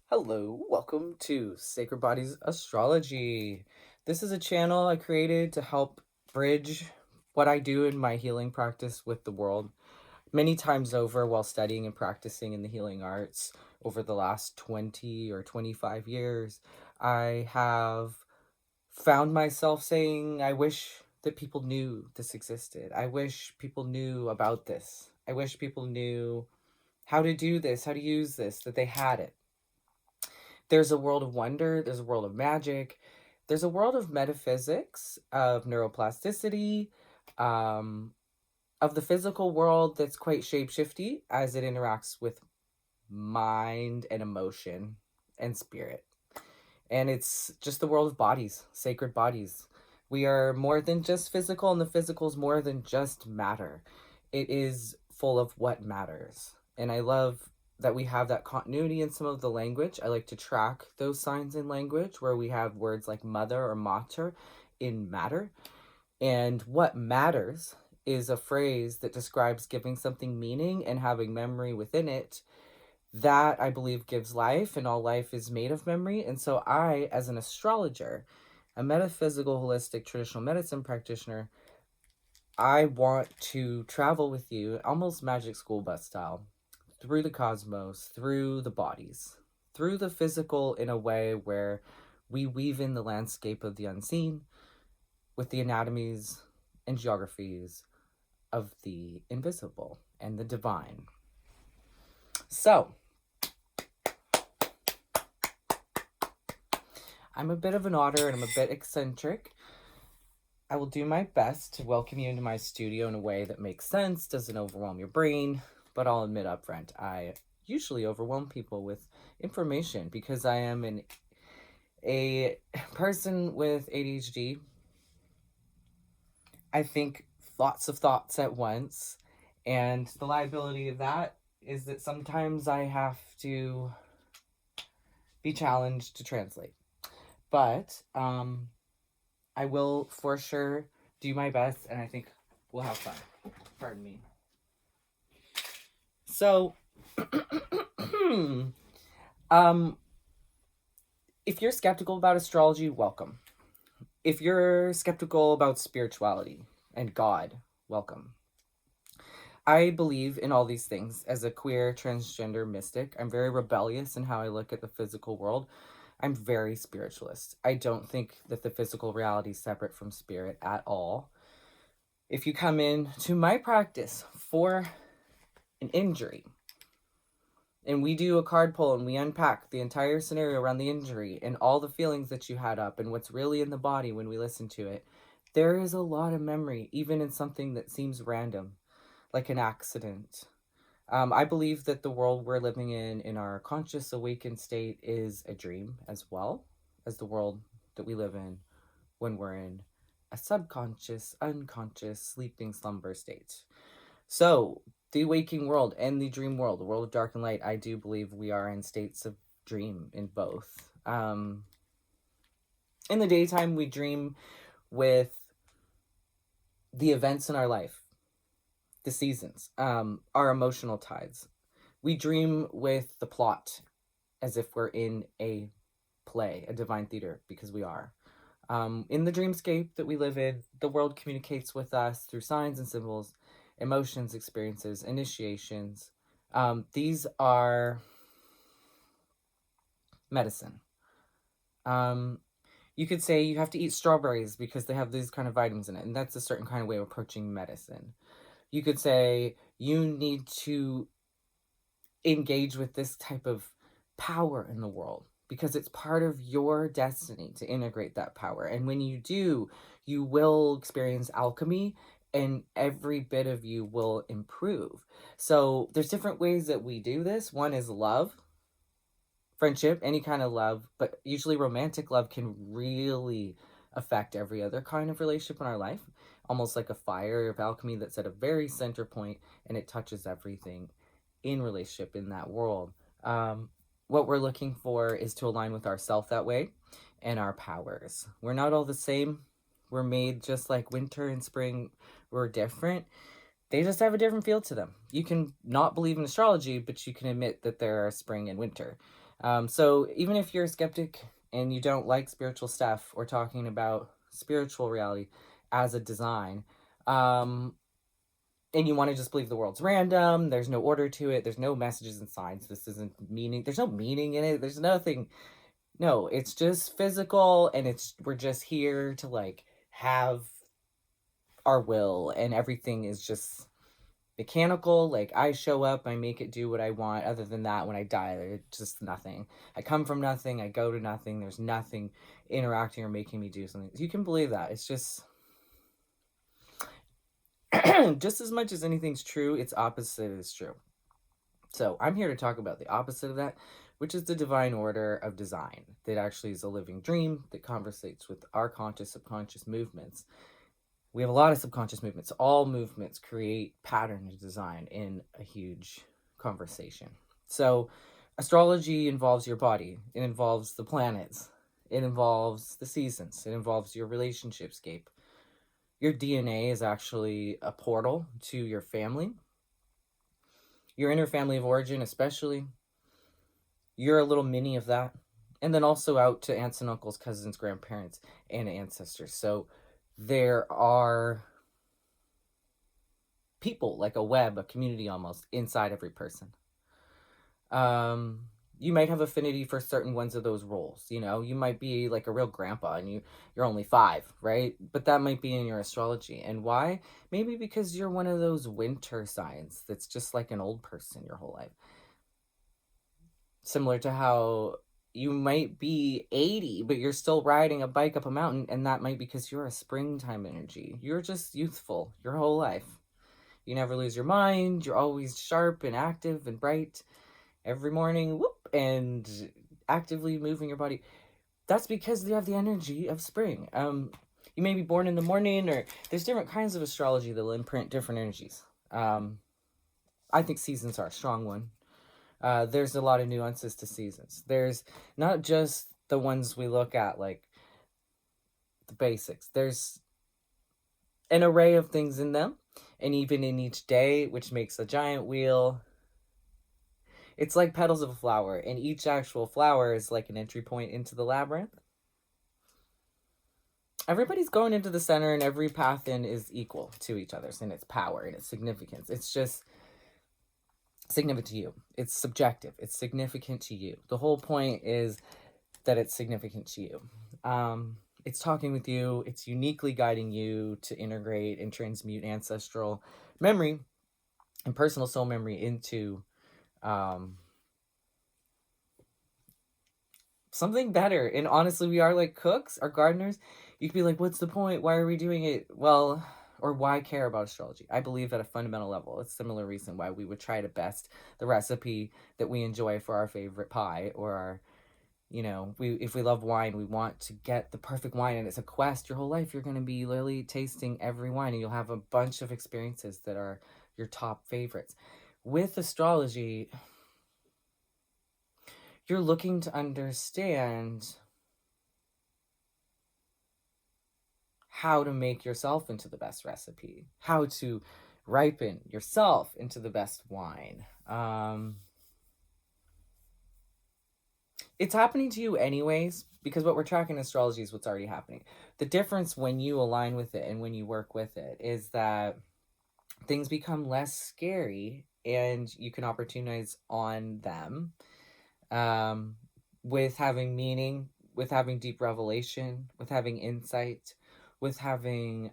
Hello, welcome to Sacred Bodies Astrology. This is a channel I created to help bridge what I do in my healing practice with the world. Many times over while studying and practicing in the healing arts over the last 20 or 25 years, I have found myself saying, I wish that people knew this existed. I wish people knew about this. I wish people knew how to do this, how to use this, that they had it. There's a world of wonder, there's a world of magic, there's a world of metaphysics, of neuroplasticity, um, of the physical world that's quite shapeshifty as it interacts with mind and emotion and spirit. And it's just the world of bodies, sacred bodies. We are more than just physical, and the physical is more than just matter. It is full of what matters. And I love that we have that continuity in some of the language. I like to track those signs in language where we have words like mother or mater in matter. And what matters is a phrase that describes giving something meaning and having memory within it. That, I believe, gives life, and all life is made of memory. And so I, as an astrologer, a metaphysical, holistic, traditional medicine practitioner, I want to travel with you, almost magic school bus style, through the cosmos, through the bodies, through the physical in a way where we weave in the landscape of the unseen with the anatomies and geographies of the invisible and the divine. So, I'm a bit of an otter and I'm a bit eccentric. I will do my best to welcome you into my studio in a way that makes sense, doesn't overwhelm your brain, but I'll admit up front, I usually overwhelm people with information because I am a person with ADHD. I think lots of thoughts at once, and the liability of that is that sometimes I have to be challenged to translate. But I will for sure do my best, and I think we'll have fun. Pardon me. So, if you're skeptical about astrology, welcome. If you're skeptical about spirituality and God, welcome. I believe in all these things as a queer transgender mystic. I'm very rebellious in how I look at the physical world. I'm very spiritualist. I don't think that the physical reality is separate from spirit at all. If you come in to my practice for an injury, and we do a card pull and we unpack the entire scenario around the injury and all the feelings that you had up and what's really in the body when we listen to it, there is a lot of memory, even in something that seems random, like an accident. I believe that the world we're living in our conscious awakened state, is a dream as well as the world that we live in when we're in a subconscious, unconscious, sleeping slumber state. So, the waking world and the dream world, the world of dark and light, I do believe we are in states of dream in both. In the daytime, we dream with the events in our life, the seasons, our emotional tides. We dream with the plot as if we're in a play, a divine theater, because we are. In the dreamscape that we live in, the world communicates with us through signs and symbols, emotions, experiences, initiations. These are medicine. You could say you have to eat strawberries because they have these kind of vitamins in it, and that's a certain kind of way of approaching medicine. You could say you need to engage with this type of power in the world because it's part of your destiny to integrate that power. And when you do, you will experience alchemy and every bit of you will improve. So there's different ways that we do this. One is love, friendship, any kind of love, but usually romantic love can really affect every other kind of relationship in our life, almost like a fire of alchemy that's at a very center point and it touches everything in relationship in that world. What we're looking for is to align with ourself that way and our powers. We're not all the same. We're made just like winter and spring. We're different. They just have a different feel to them. You can not believe in astrology, but you can admit that there are spring and winter. So even if you're a skeptic and you don't like spiritual stuff or talking about spiritual reality as a design, um, and you want to just believe the world's random, there's no order to it, there's no messages and signs, this isn't meaning, there's no meaning in it, there's nothing. No, it's just physical, and we're just here to like have our will, and everything is just mechanical. Like, I show up, I make it do what I want. Other than that, when I die, it's just nothing. I come from nothing, I go to nothing. There's nothing interacting or making me do something. You can believe that. It's just just as much as anything's true, its opposite is true. So I'm here to talk about the opposite of that, which is the divine order of design, that actually is a living dream that conversates with our conscious, subconscious movements. We have a lot of subconscious movements. All movements create pattern and design in a huge conversation. So astrology involves your body. It involves the planets. It involves the seasons. It involves your relationship scape. Your DNA is actually a portal to your family. Your inner family of origin, especially. You're a little mini of that. And then also out to aunts and uncles, cousins, grandparents, and ancestors. So there are people, like a web, a community almost, inside every person. You might have affinity for certain ones of those roles. You know, you might be like a real grandpa and you're only 5, right? But that might be in your astrology. And why? Maybe because you're one of those winter signs that's just like an old person your whole life. Similar to how you might be 80, but you're still riding a bike up a mountain, and that might be because you're a springtime energy. You're just youthful your whole life. You never lose your mind. You're always sharp and active and bright every morning, whoop, and actively moving your body. That's because you have the energy of spring. You may be born in the morning, or there's different kinds of astrology that will imprint different energies. I think seasons are a strong one. There's a lot of nuances to seasons. There's not just the ones we look at, like the basics. There's an array of things in them, and even in each day, which makes a giant wheel. It's like petals of a flower, and each actual flower is like an entry point into the labyrinth. Everybody's going into the center, and every path in is equal to each other's in its power and its significance. It's just significant to you. It's subjective. It's significant to you. The whole point is that it's significant to you. It's talking with you. It's uniquely guiding you to integrate and transmute ancestral memory and personal soul memory into something better. And honestly, we are like cooks or gardeners. You could be like, what's the point? Why are we doing it? Well, or why care about astrology? I believe at a fundamental level, it's a similar reason why we would try to best the recipe that we enjoy for our favorite pie, or our, if we love wine, we want to get the perfect wine, and it's a quest your whole life. You're going to be literally tasting every wine, and you'll have a bunch of experiences that are your top favorites. With astrology, you're looking to understand how to make yourself into the best recipe, how to ripen yourself into the best wine. It's happening to you anyways, because what we're tracking in astrology is what's already happening. The difference when you align with it and when you work with it is that things become less scary, and you can opportunize on them, with having meaning, with having deep revelation, with having insight, with having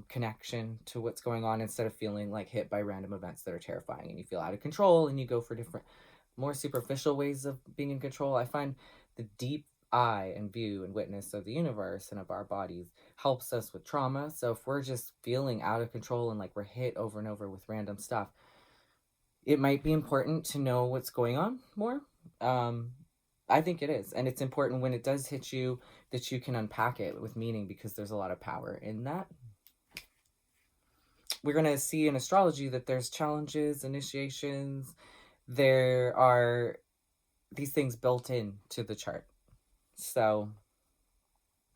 connection to what's going on, instead of feeling like hit by random events that are terrifying and you feel out of control and you go for different, more superficial ways of being in control. I find the deep eye and view and witness of the universe and of our bodies helps us with trauma. So if we're just feeling out of control and like we're hit over and over with random stuff, it might be important to know what's going on more. I think it is. And it's important when it does hit you that you can unpack it with meaning, because there's a lot of power in that. We're going to see in astrology that there's challenges, initiations. There are these things built into the chart. So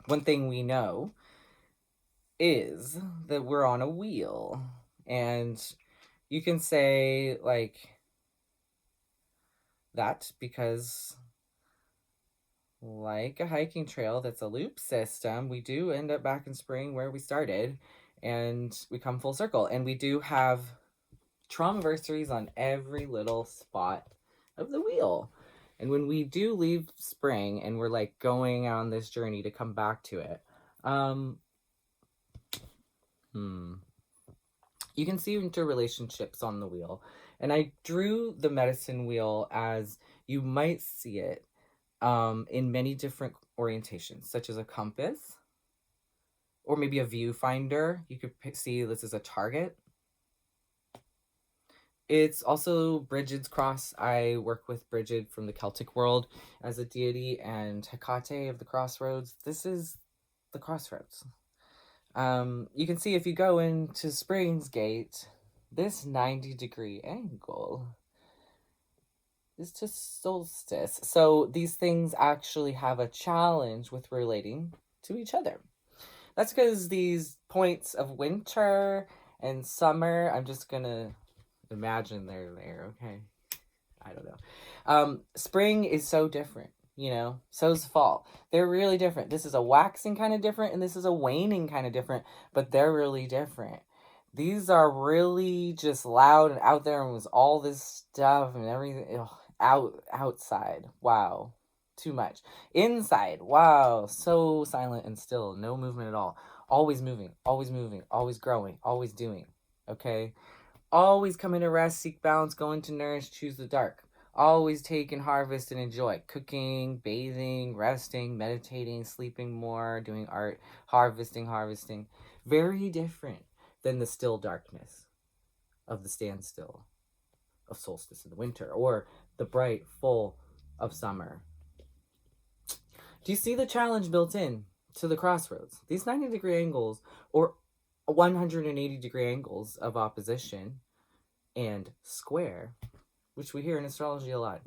one thing we know is that we're on a wheel. And you can say like that because like a hiking trail that's a loop system, we do end up back in spring where we started, and we come full circle. And we do have traumversaries on every little spot of the wheel. And when we do leave spring and we're like going on this journey to come back to it, you can see interrelationships on the wheel. And I drew the medicine wheel as you might see it in many different orientations, such as a compass or maybe a viewfinder. You could see this as a target. It's also Brigid's cross. I work with Brigid from the Celtic world as a deity, and Hecate of the crossroads. This is the crossroads. You can see if you go into Spring's Gate, this 90-degree angle is to solstice. So these things actually have a challenge with relating to each other. That's because these points of winter and summer, I'm just gonna imagine they're there, okay? I don't know. Spring is so different, you know? So's fall. They're really different. This is a waxing kind of different, and this is a waning kind of different, but they're really different. These are really just loud and out there, and with all this stuff and everything. Outside, wow, too much. Inside, wow, so silent and still, no movement at all. Always moving, always growing, always doing, okay? Always coming to rest, seek balance, going to nourish, choose the dark. Always take and harvest and enjoy. Cooking, bathing, resting, meditating, sleeping more, doing art, harvesting. Very different than the still darkness of the standstill of solstice in the winter, or the bright full of summer. Do you see the challenge built in to the crossroads? These 90-degree angles, or 180-degree angles of opposition and square, which we hear in astrology a lot.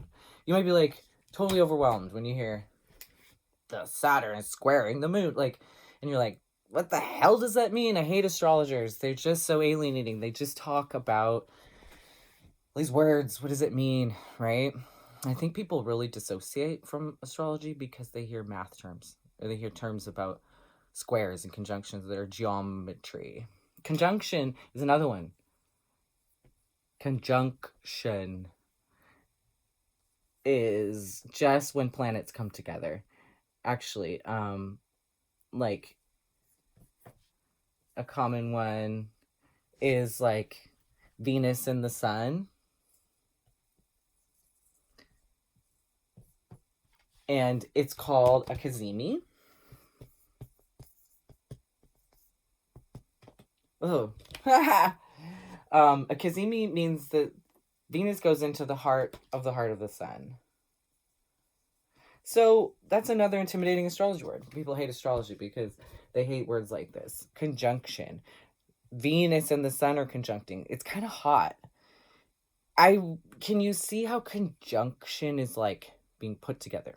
You might be like totally overwhelmed when you hear the Saturn is squaring the moon, like, and you're like, what the hell does that mean? I hate astrologers. They're just so alienating. They just talk about these words. What does it mean, right? I think people really dissociate from astrology because they hear math terms, or they hear terms about squares and conjunctions that are geometry. Conjunction is another one. Conjunction is just when planets come together. Actually, like a common one is like Venus and the Sun. And it's called a cazimi. Oh. A cazimi means that Venus goes into the heart of the sun. So that's another intimidating astrology word. People hate astrology because they hate words like this. Conjunction. Venus and the sun are conjuncting. It's kind of hot. Can you see how conjunction is like being put together?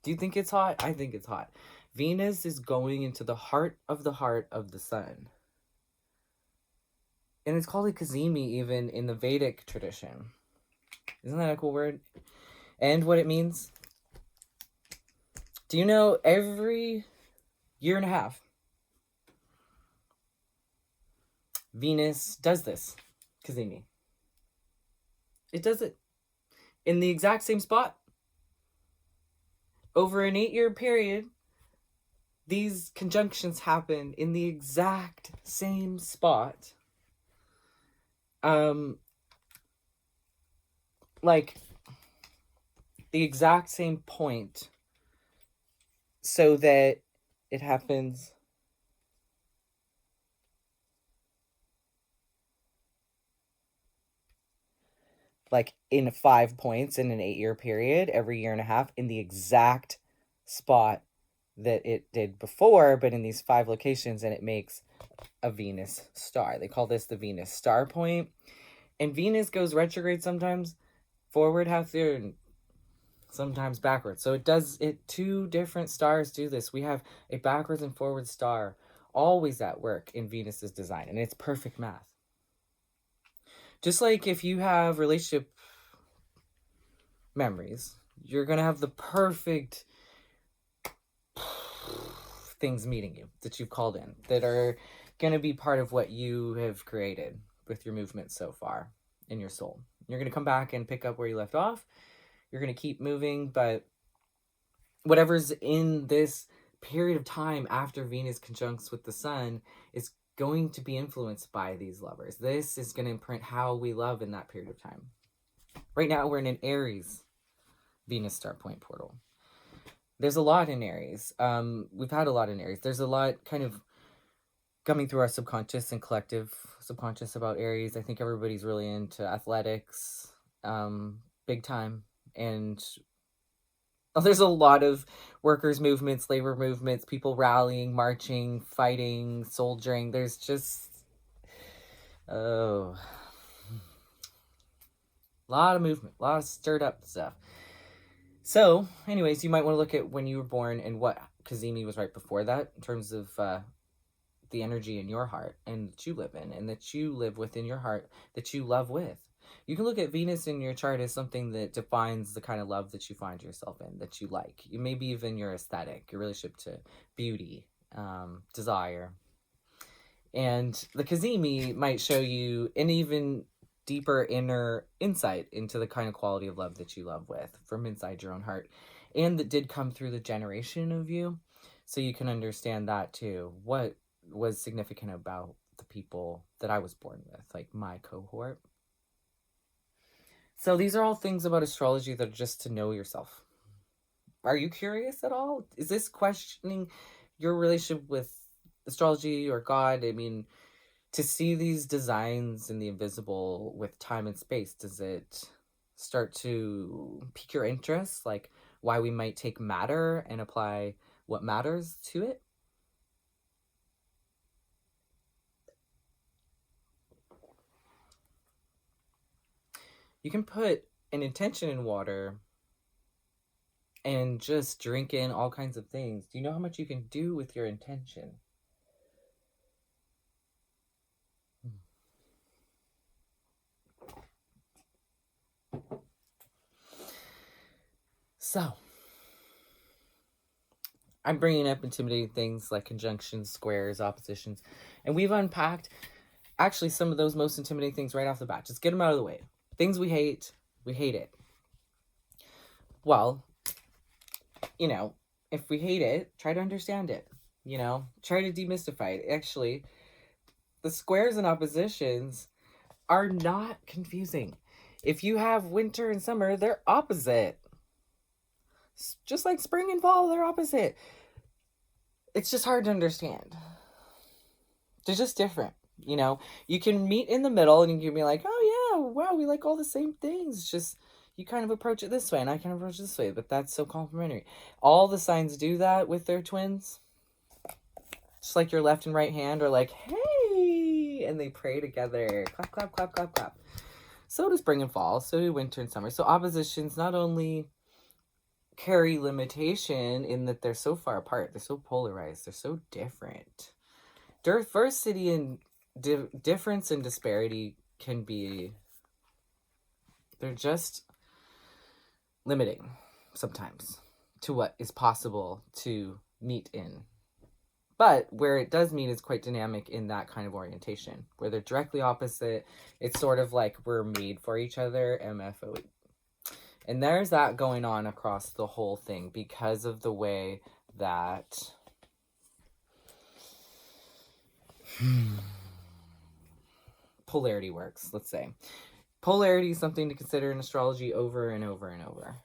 Do you think it's hot? I think it's hot. Venus is going into the heart of the sun. And it's called a cazimi even in the Vedic tradition. Isn't that a cool word? And what it means? Do you know every year and a half, Venus does this cazimi? It does it in the exact same spot. Over an 8-year period, these conjunctions happen in the exact same spot. Like the exact same point, so that it happens like in 5 points in an 8-year period, every year and a half, in the exact spot that it did before, but in these 5 locations, and it makes a Venus star. They call this the Venus star point. And Venus goes retrograde sometimes, forward half year, and sometimes backwards. So it does it. 2 different stars do this. We have a backwards and forward star always at work in Venus's design, and it's perfect math. Just like if you have relationship memories, you're gonna have the perfect things meeting you that you've called in that are going to be part of what you have created with your movement so far in your soul. You're going to come back and pick up where you left off. You're going to keep moving, but whatever's in this period of time after Venus conjuncts with the sun is going to be influenced by these lovers. This is going to imprint how we love in that period of time. Right now, we're in an Aries Venus star point portal. There's a lot in Aries. We've had a lot in Aries. There's a lot kind of coming through our subconscious and collective subconscious about Aries. I think everybody's really into athletics, big time. And there's a lot of workers' movements, labor movements, people rallying, marching, fighting, soldiering. There's just, a lot of movement, a lot of stirred up stuff. So, anyways, you might want to look at when you were born and what Kazemi was right before that in terms of the energy in your heart and that you live in and that you live within your heart that you love with. You can look at Venus in your chart as something that defines the kind of love that you find yourself in, that you like. Maybe even your aesthetic, your relationship to beauty, desire. And the Kazemi might show you an even deeper inner insight into the kind of quality of love that you love with from inside your own heart. And that did come through the generation of you. So you can understand that too. What was significant about the people that I was born with, like my cohort. So these are all things about astrology that are just to know yourself. Are you curious at all? Is this questioning your relationship with astrology or God? I mean, to see these designs in the invisible with time and space, does it start to pique your interest? Like why we might take matter and apply what matters to it? You can put an intention in water and just drink in all kinds of things. Do you know how much you can do with your intention? So, I'm bringing up intimidating things like conjunctions, squares, oppositions, and we've unpacked actually some of those most intimidating things right off the bat. Just get them out of the way. Things we hate it. Well, if we hate it, try to understand it, try to demystify it. Actually, the squares and oppositions are not confusing. If you have winter and summer, they're opposite. Just like spring and fall, they're opposite. It's just hard to understand. They're just different. You can meet in the middle and you can be like, oh yeah, wow, we like all the same things. It's just you kind of approach it this way and I kind of approach it this way, but that's so complementary. All the signs do that with their twins. Just like your left and right hand are like, hey, and they pray together. Clap, clap, clap, clap, clap. So does spring and fall. So do winter and summer. So oppositions not only carry limitation in that they're so far apart, they're so polarized, they're so different. Diversity and difference and disparity can be, they're just limiting sometimes to what is possible to meet in. But where it does meet is quite dynamic in that kind of orientation, where they're directly opposite. It's sort of like we're made for each other, MFOE. And there's that going on across the whole thing because of the way that polarity works, let's say. Polarity is something to consider in astrology over and over and over.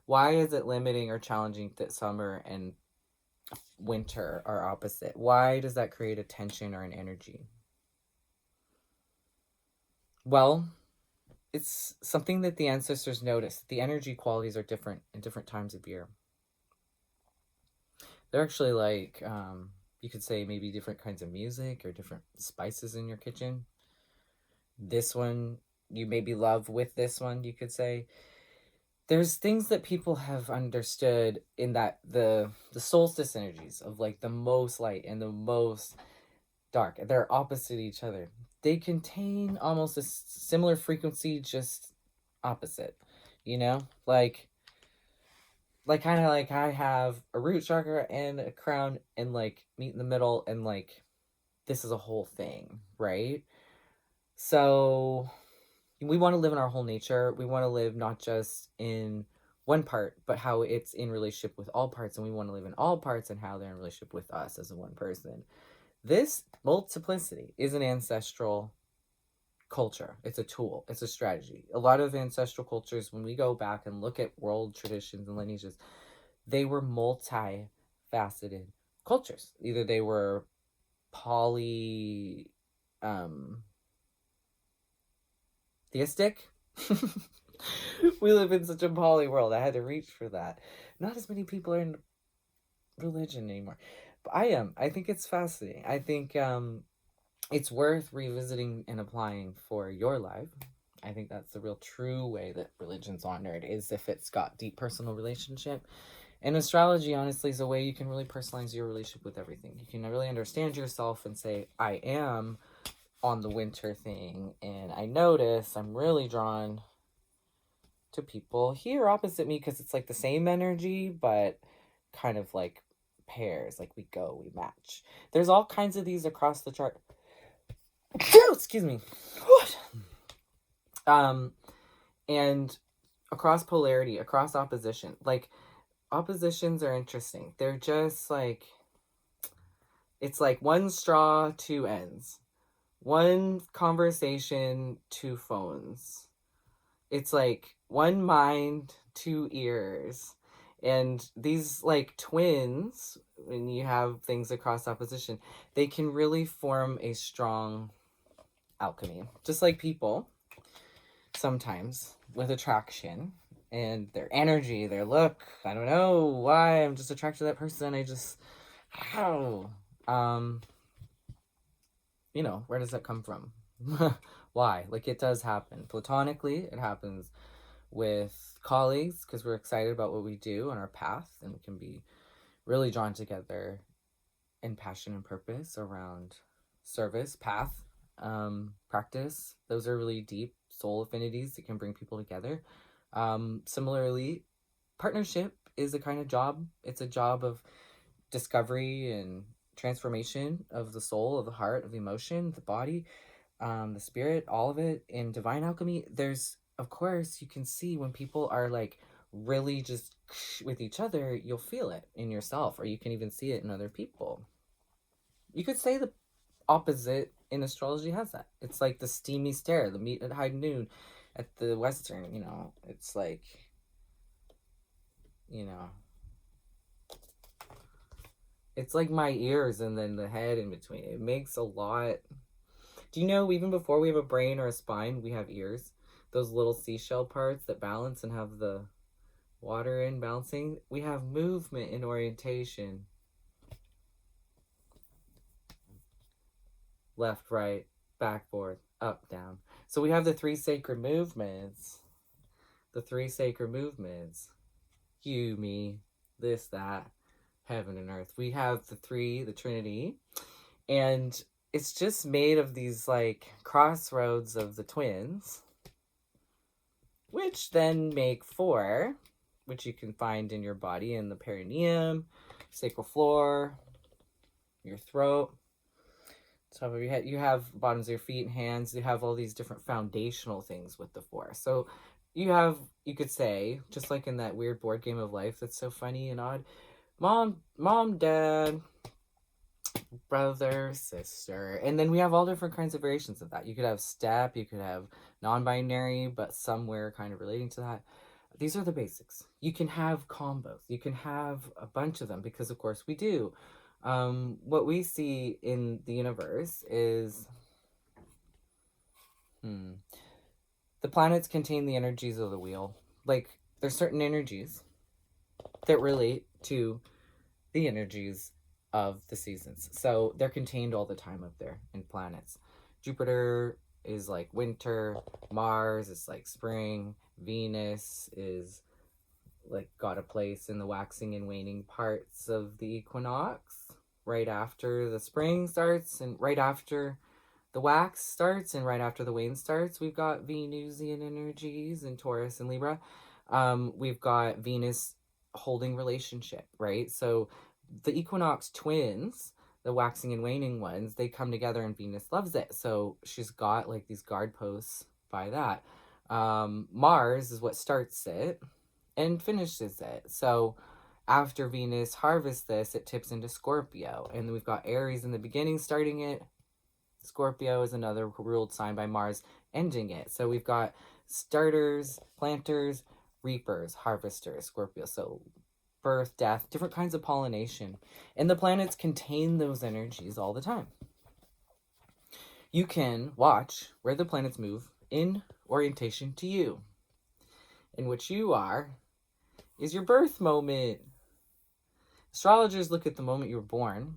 Why is it limiting or challenging that summer and winter are opposite? Why does that create a tension or an energy? Well, it's something that the ancestors noticed. The energy qualities are different in different times of year. They're actually like, you could say maybe different kinds of music or different spices in your kitchen. This one you maybe love with this one, you could say. There's things that people have understood in that the solstice energies of like the most light and the most dark, they're opposite each other. They contain almost a similar frequency, just opposite, like like kind of like I have a root chakra and a crown and like meet in the middle, and like this is a whole thing, right? So we want to live in our whole nature. We want to live not just in one part, but how it's in relationship with all parts, and we want to live in all parts and how they're in relationship with us as a one person. This multiplicity is an ancestral culture. It's a tool. It's a strategy. A lot of ancestral cultures, when we go back and look at world traditions and lineages, they were multifaceted cultures. Either they were poly theistic. We live in such a poly world. I had to reach for that. Not as many people are in religion anymore. But I am. I think it's fascinating. I think it's worth revisiting and applying for your life. I think that's the real true way that religion's honored, is if it's got deep personal relationship. And astrology, honestly, is a way you can really personalize your relationship with everything. You can really understand yourself and say, I am on the winter thing, and I notice I'm really drawn to people here opposite me because it's like the same energy, but kind of like pairs. Like we match. There's all kinds of these across the chart. Excuse me. And across polarity, across opposition. Like oppositions are interesting. They're just like, it's like one straw, two ends. One conversation, two phones. It's like one mind, two ears. And these like twins, when you have things across opposition, they can really form a strong alchemy. Just like people, sometimes with attraction and their energy, their look. I don't know why I'm just attracted to that person. I just, how? You know, where does that come from? Why? Like, it does happen. Platonically, it happens with colleagues because we're excited about what we do on our path, and we can be really drawn together in passion and purpose around service, path, practice. Those are really deep soul affinities that can bring people together. Similarly, partnership is a kind of job. It's a job of discovery and transformation of the soul, of the heart, of the emotion, the body, the spirit, all of it. In divine alchemy, there's, of course, you can see when people are like really just with each other, you'll feel it in yourself, or you can even see it in other people. You could say the opposite in astrology has that. It's like the steamy stare, the meet at high noon at the Western, you know, it's like, you know, it's like my ears and then the head in between. It makes a lot. Do you know, even before we have a brain or a spine, we have ears? Those little seashell parts that balance and have the water in balancing. We have movement and orientation. Left, right, back, forth, up, down. So we have the three sacred movements. The three sacred movements. You, me, this, that, heaven and earth. We have the three, the Trinity. And it's just made of these like crossroads of the twins, which then make four, which you can find in your body in the perineum, sacral floor, your throat, top of your head. You have bottoms of your feet and hands. You have all these different foundational things with the four. So you have, you could say, just like in that weird board game of life that's so funny and odd, mom, dad, brother, sister. And then we have all different kinds of variations of that. You could have step, you could have non-binary, but somewhere kind of relating to that. These are the basics. You can have combos. You can have a bunch of them because, of course, we do. What we see in the universe is the planets contain the energies of the wheel. Like, there's certain energies that relate to the energies of the seasons. So they're contained all the time up there in planets. Jupiter is like winter, Mars is like spring, Venus is like got a place in the waxing and waning parts of the equinox, right after the spring starts and right after the wax starts and right after the wane starts. We've got Venusian energies in Taurus and Libra. We've got Venus holding relationship, right? So the equinox twins, the waxing and waning ones, they come together and Venus loves it. So she's got like these guard posts by that. Mars is what starts it and finishes it. So after Venus harvests this, it tips into Scorpio. And we've got Aries in the beginning starting it. Scorpio is another ruled sign by Mars ending it. So we've got starters, planters, reapers, harvesters, Scorpio. So birth, death, different kinds of pollination. And the planets contain those energies all the time. You can watch where the planets move in orientation to you. And what you are is your birth moment. Astrologers look at the moment you were born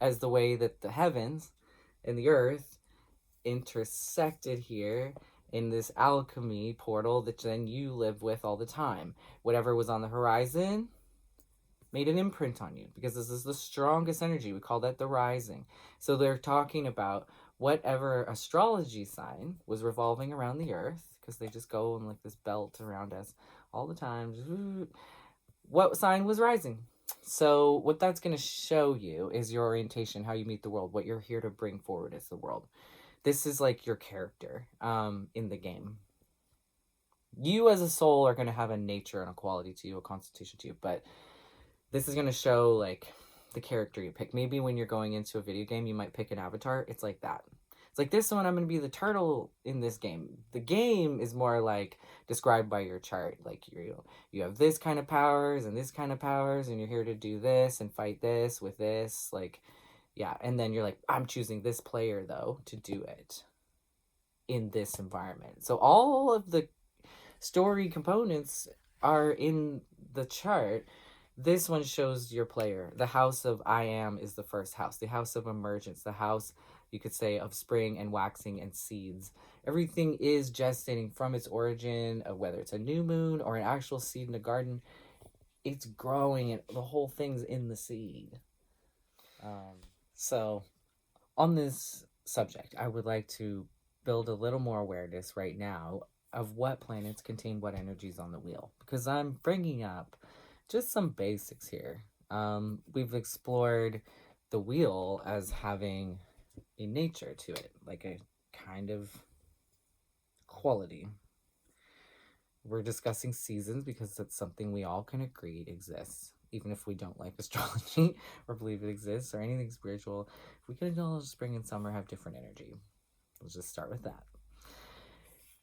as the way that the heavens and the earth intersected here in this alchemy portal that then you live with all the time. Whatever was on the horizon made an imprint on you, because this is the strongest energy. We call that the rising. So they're talking about whatever astrology sign was revolving around the earth, because they just go in like this belt around us all the time. What sign was rising? So what that's going to show you is your orientation, how you meet the world, what you're here to bring forward as the world. This is like your character in the game. You as a soul are going to have a nature and a quality to you, a constitution to you, but this is going to show like the character you pick. Maybe when you're going into a video game, you might pick an avatar. It's like that. It's like, this one, I'm going to be the turtle in this game. The game is more like described by your chart. Like you have this kind of powers and this kind of powers, and you're here to do this and fight this with this. Like, yeah. And then you're like, I'm choosing this player though to do it in this environment. So all of the story components are in the chart. This one shows your player. The house of I am is the first house. The house of emergence. The house, you could say, of spring and waxing and seeds. Everything is gestating from its origin, whether it's a new moon or an actual seed in a garden. It's growing, and the whole thing's in the seed. So on this subject, I would like to build a little more awareness right now of what planets contain what energies on the wheel, because I'm bringing up just some basics here. We've explored the wheel as having a nature to it, like a kind of quality. We're discussing seasons because that's something we all can agree exists, even if we don't like astrology or believe it exists or anything spiritual. If we can acknowledge spring and summer have different energy, let's just start with that.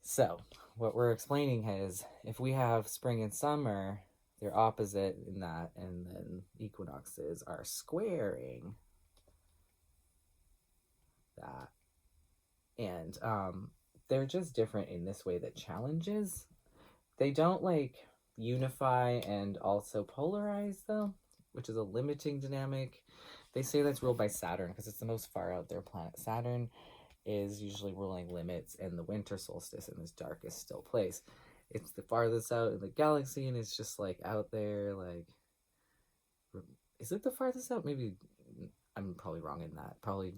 So what we're explaining is, if we have spring and summer, they're opposite in that, and then equinoxes are squaring that. And they're just different in this way that challenges. They don't like unify and also polarize though, which is a limiting dynamic. They say that's ruled by Saturn because it's the most far out there planet. Saturn is usually ruling limits and the winter solstice in this darkest still place. It's the farthest out in the galaxy, and it's just like out there. Like, is it the farthest out? Maybe I'm probably wrong in that. Probably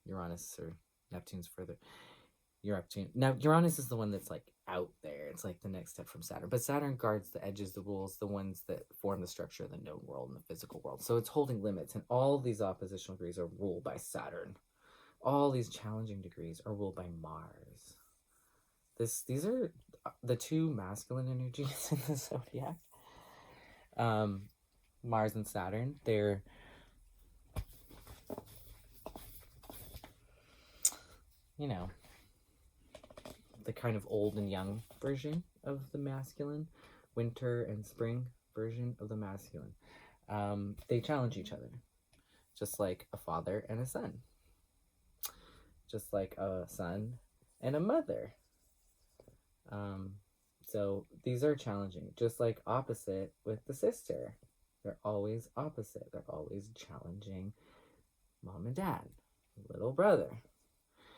Uranus or Neptune's further. Neptune. Now Uranus is the one that's like out there. It's like the next step from Saturn. But Saturn guards the edges, the rules, the ones that form the structure of the known world and the physical world. So it's holding limits, and all these oppositional degrees are ruled by Saturn. All these challenging degrees are ruled by Mars. These are the two masculine energies in the zodiac. Mars and Saturn, they're the kind of old and young version of the masculine, winter and spring version of the masculine. They challenge each other, just like a father and a son, just like a son and a mother. So these are challenging, just like opposite with the sister. They're always opposite. They're always challenging mom and dad, little brother.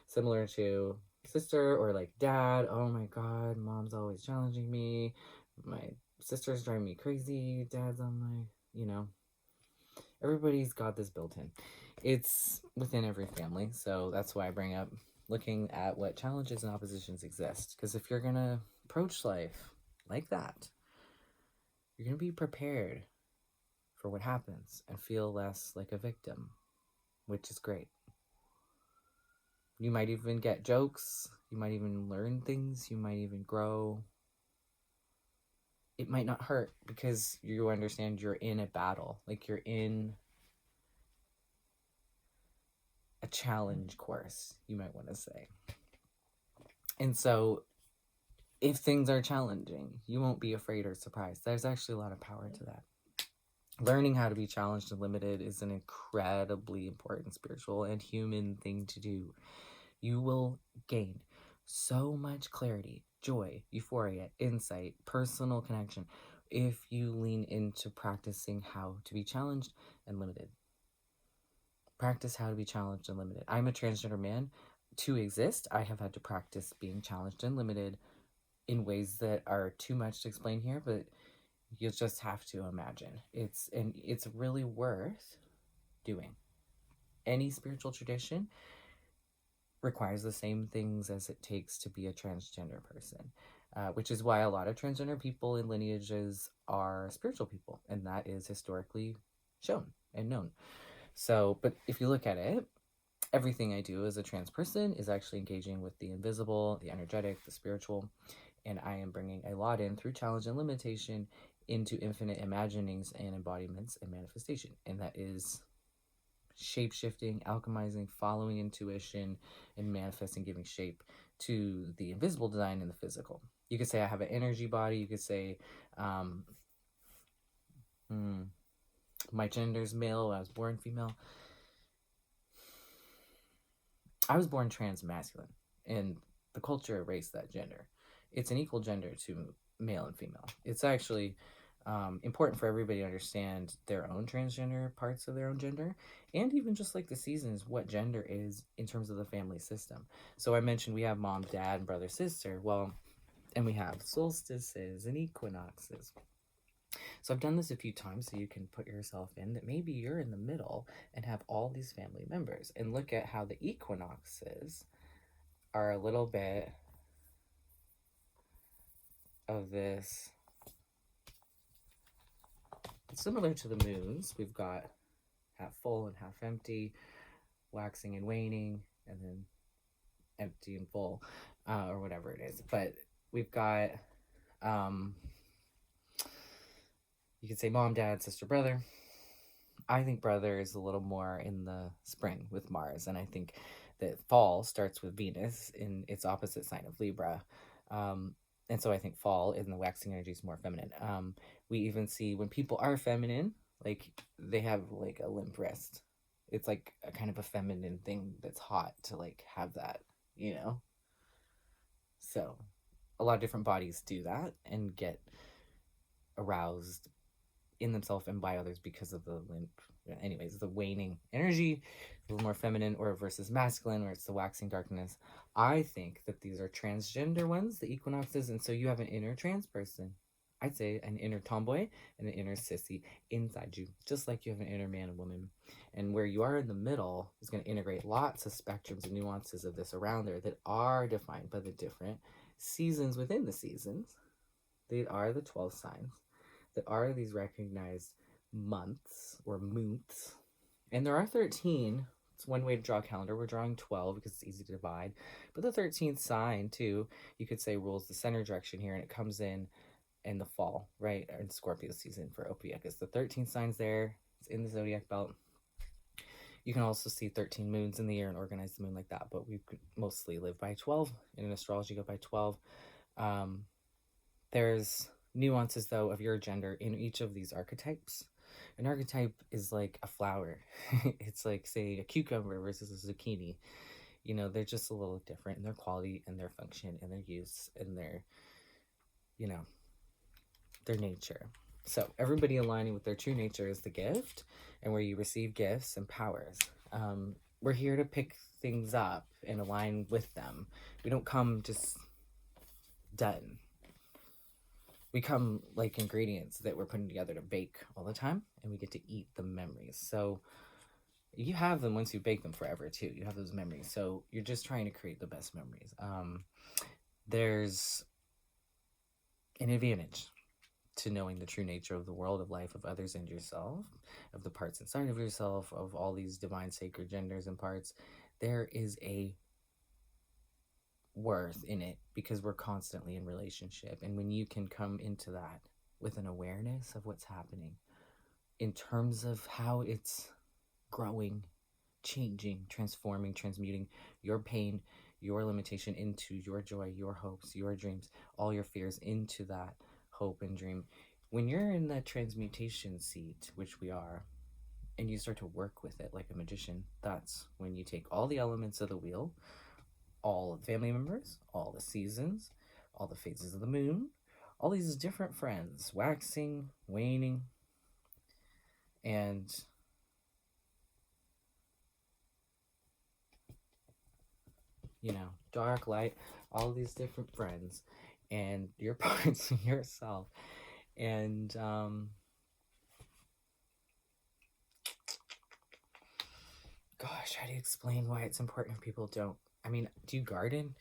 Similar to sister or like dad. Oh my God, mom's always challenging me. My sister's driving me crazy. Dad's on my, everybody's got this built in. It's within every family. So that's why I bring up looking at what challenges and oppositions exist. Because if you're going to approach life like that, you're going to be prepared for what happens and feel less like a victim, which is great. You might even get jokes. You might even learn things. You might even grow. It might not hurt because you understand you're in a battle. Like you're in a challenge course, you might want to say. And so if things are challenging, you won't be afraid or surprised. There's actually a lot of power to that. Learning how to be challenged and limited is an incredibly important spiritual and human thing to do. You will gain so much clarity, joy, euphoria, insight, personal connection if you lean into practicing how to be challenged and limited. Practice how to be challenged and limited. I'm a transgender man. To exist, I have had to practice being challenged and limited in ways that are too much to explain here, but you just have to imagine. It's really worth doing. Any spiritual tradition requires the same things as it takes to be a transgender person, which is why a lot of transgender people in lineages are spiritual people, and that is historically shown and known. So, but if you look at it, everything I do as a trans person is actually engaging with the invisible, the energetic, the spiritual, and I am bringing a lot in through challenge and limitation into infinite imaginings and embodiments and manifestation. And that is shape-shifting, alchemizing, following intuition, and manifesting, giving shape to the invisible design and the physical. You could say I have an energy body. You could say my gender is male. I was born female. I was born trans masculine, and the culture erased that gender. It's an equal gender to male and female. It's actually important for everybody to understand their own transgender parts of their own gender, and even just like the seasons, what gender is in terms of the family system. So I mentioned we have mom, dad, and brother, sister. Well, and we have solstices and equinoxes. So I've done this a few times so you can put yourself in that maybe you're in the middle and have all these family members, and look at how the equinoxes are a little bit of this similar to the moons. We've got half full and half empty, waxing and waning, and then empty and full, or whatever it is. But we've got you could say mom, dad, sister, brother. I think brother is a little more in the spring with Mars, and I think that fall starts with Venus in its opposite sign of Libra. And so I think fall in the waxing energy is more feminine. We even see when people are feminine, like they have like a limp wrist. It's like a kind of a feminine thing that's hot to like have that, you know? So a lot of different bodies do that and get aroused in themselves and by others because of the limp. Anyways, the waning energy, a little more feminine, or versus masculine, where it's the waxing darkness. I think that these are transgender ones, the equinoxes, and so you have an inner trans person. I'd say an inner tomboy and an inner sissy inside you, just like you have an inner man and woman. And where you are in the middle is going to integrate lots of spectrums and nuances of this around there that are defined by the different seasons within the seasons. They are the 12 signs that are these recognized months or moonths. And there are 13. It's one way to draw a calendar. We're drawing 12 because it's easy to divide. But the 13th sign, too, you could say rules the center direction here, and it comes in the fall, right? In Scorpio season for Ophiuchus. The 13th sign's there. It's in the zodiac belt. You can also see 13 moons in the year and organize the moon like that, but we mostly live by 12. In astrology, go by 12. There's nuances, though, of your gender in each of these archetypes. An archetype is like a flower. It's like, say, a cucumber versus a zucchini. You know, they're just a little different in their quality and their function and their use and their, you know, their nature. So everybody aligning with their true nature is the gift, and where you receive gifts and powers. We're here to pick things up and align with them. We don't come just done. We come like ingredients that we're putting together to bake all the time, and we get to eat the memories. So you have them once you bake them forever too. You have those memories. So you're just trying to create the best memories. There's an advantage to knowing the true nature of the world, of life, of others, and yourself, of the parts inside of yourself, of all these divine sacred genders and parts, there is a worth in it, because we're constantly in relationship. And when you can come into that with an awareness of what's happening in terms of how it's growing, changing, transforming, transmuting your pain, your limitation into your joy, your hopes, your dreams, all your fears into that hope and dream. When you're in that transmutation seat, which we are, and you start to work with it like a magician, that's when you take all the elements of the wheel, all the family members, all the seasons, all the phases of the moon, all these different friends, waxing, waning, and dark, light, all these different friends, and your parts of yourself. And gosh, how do you explain why it's important if people don't? I mean, do you garden?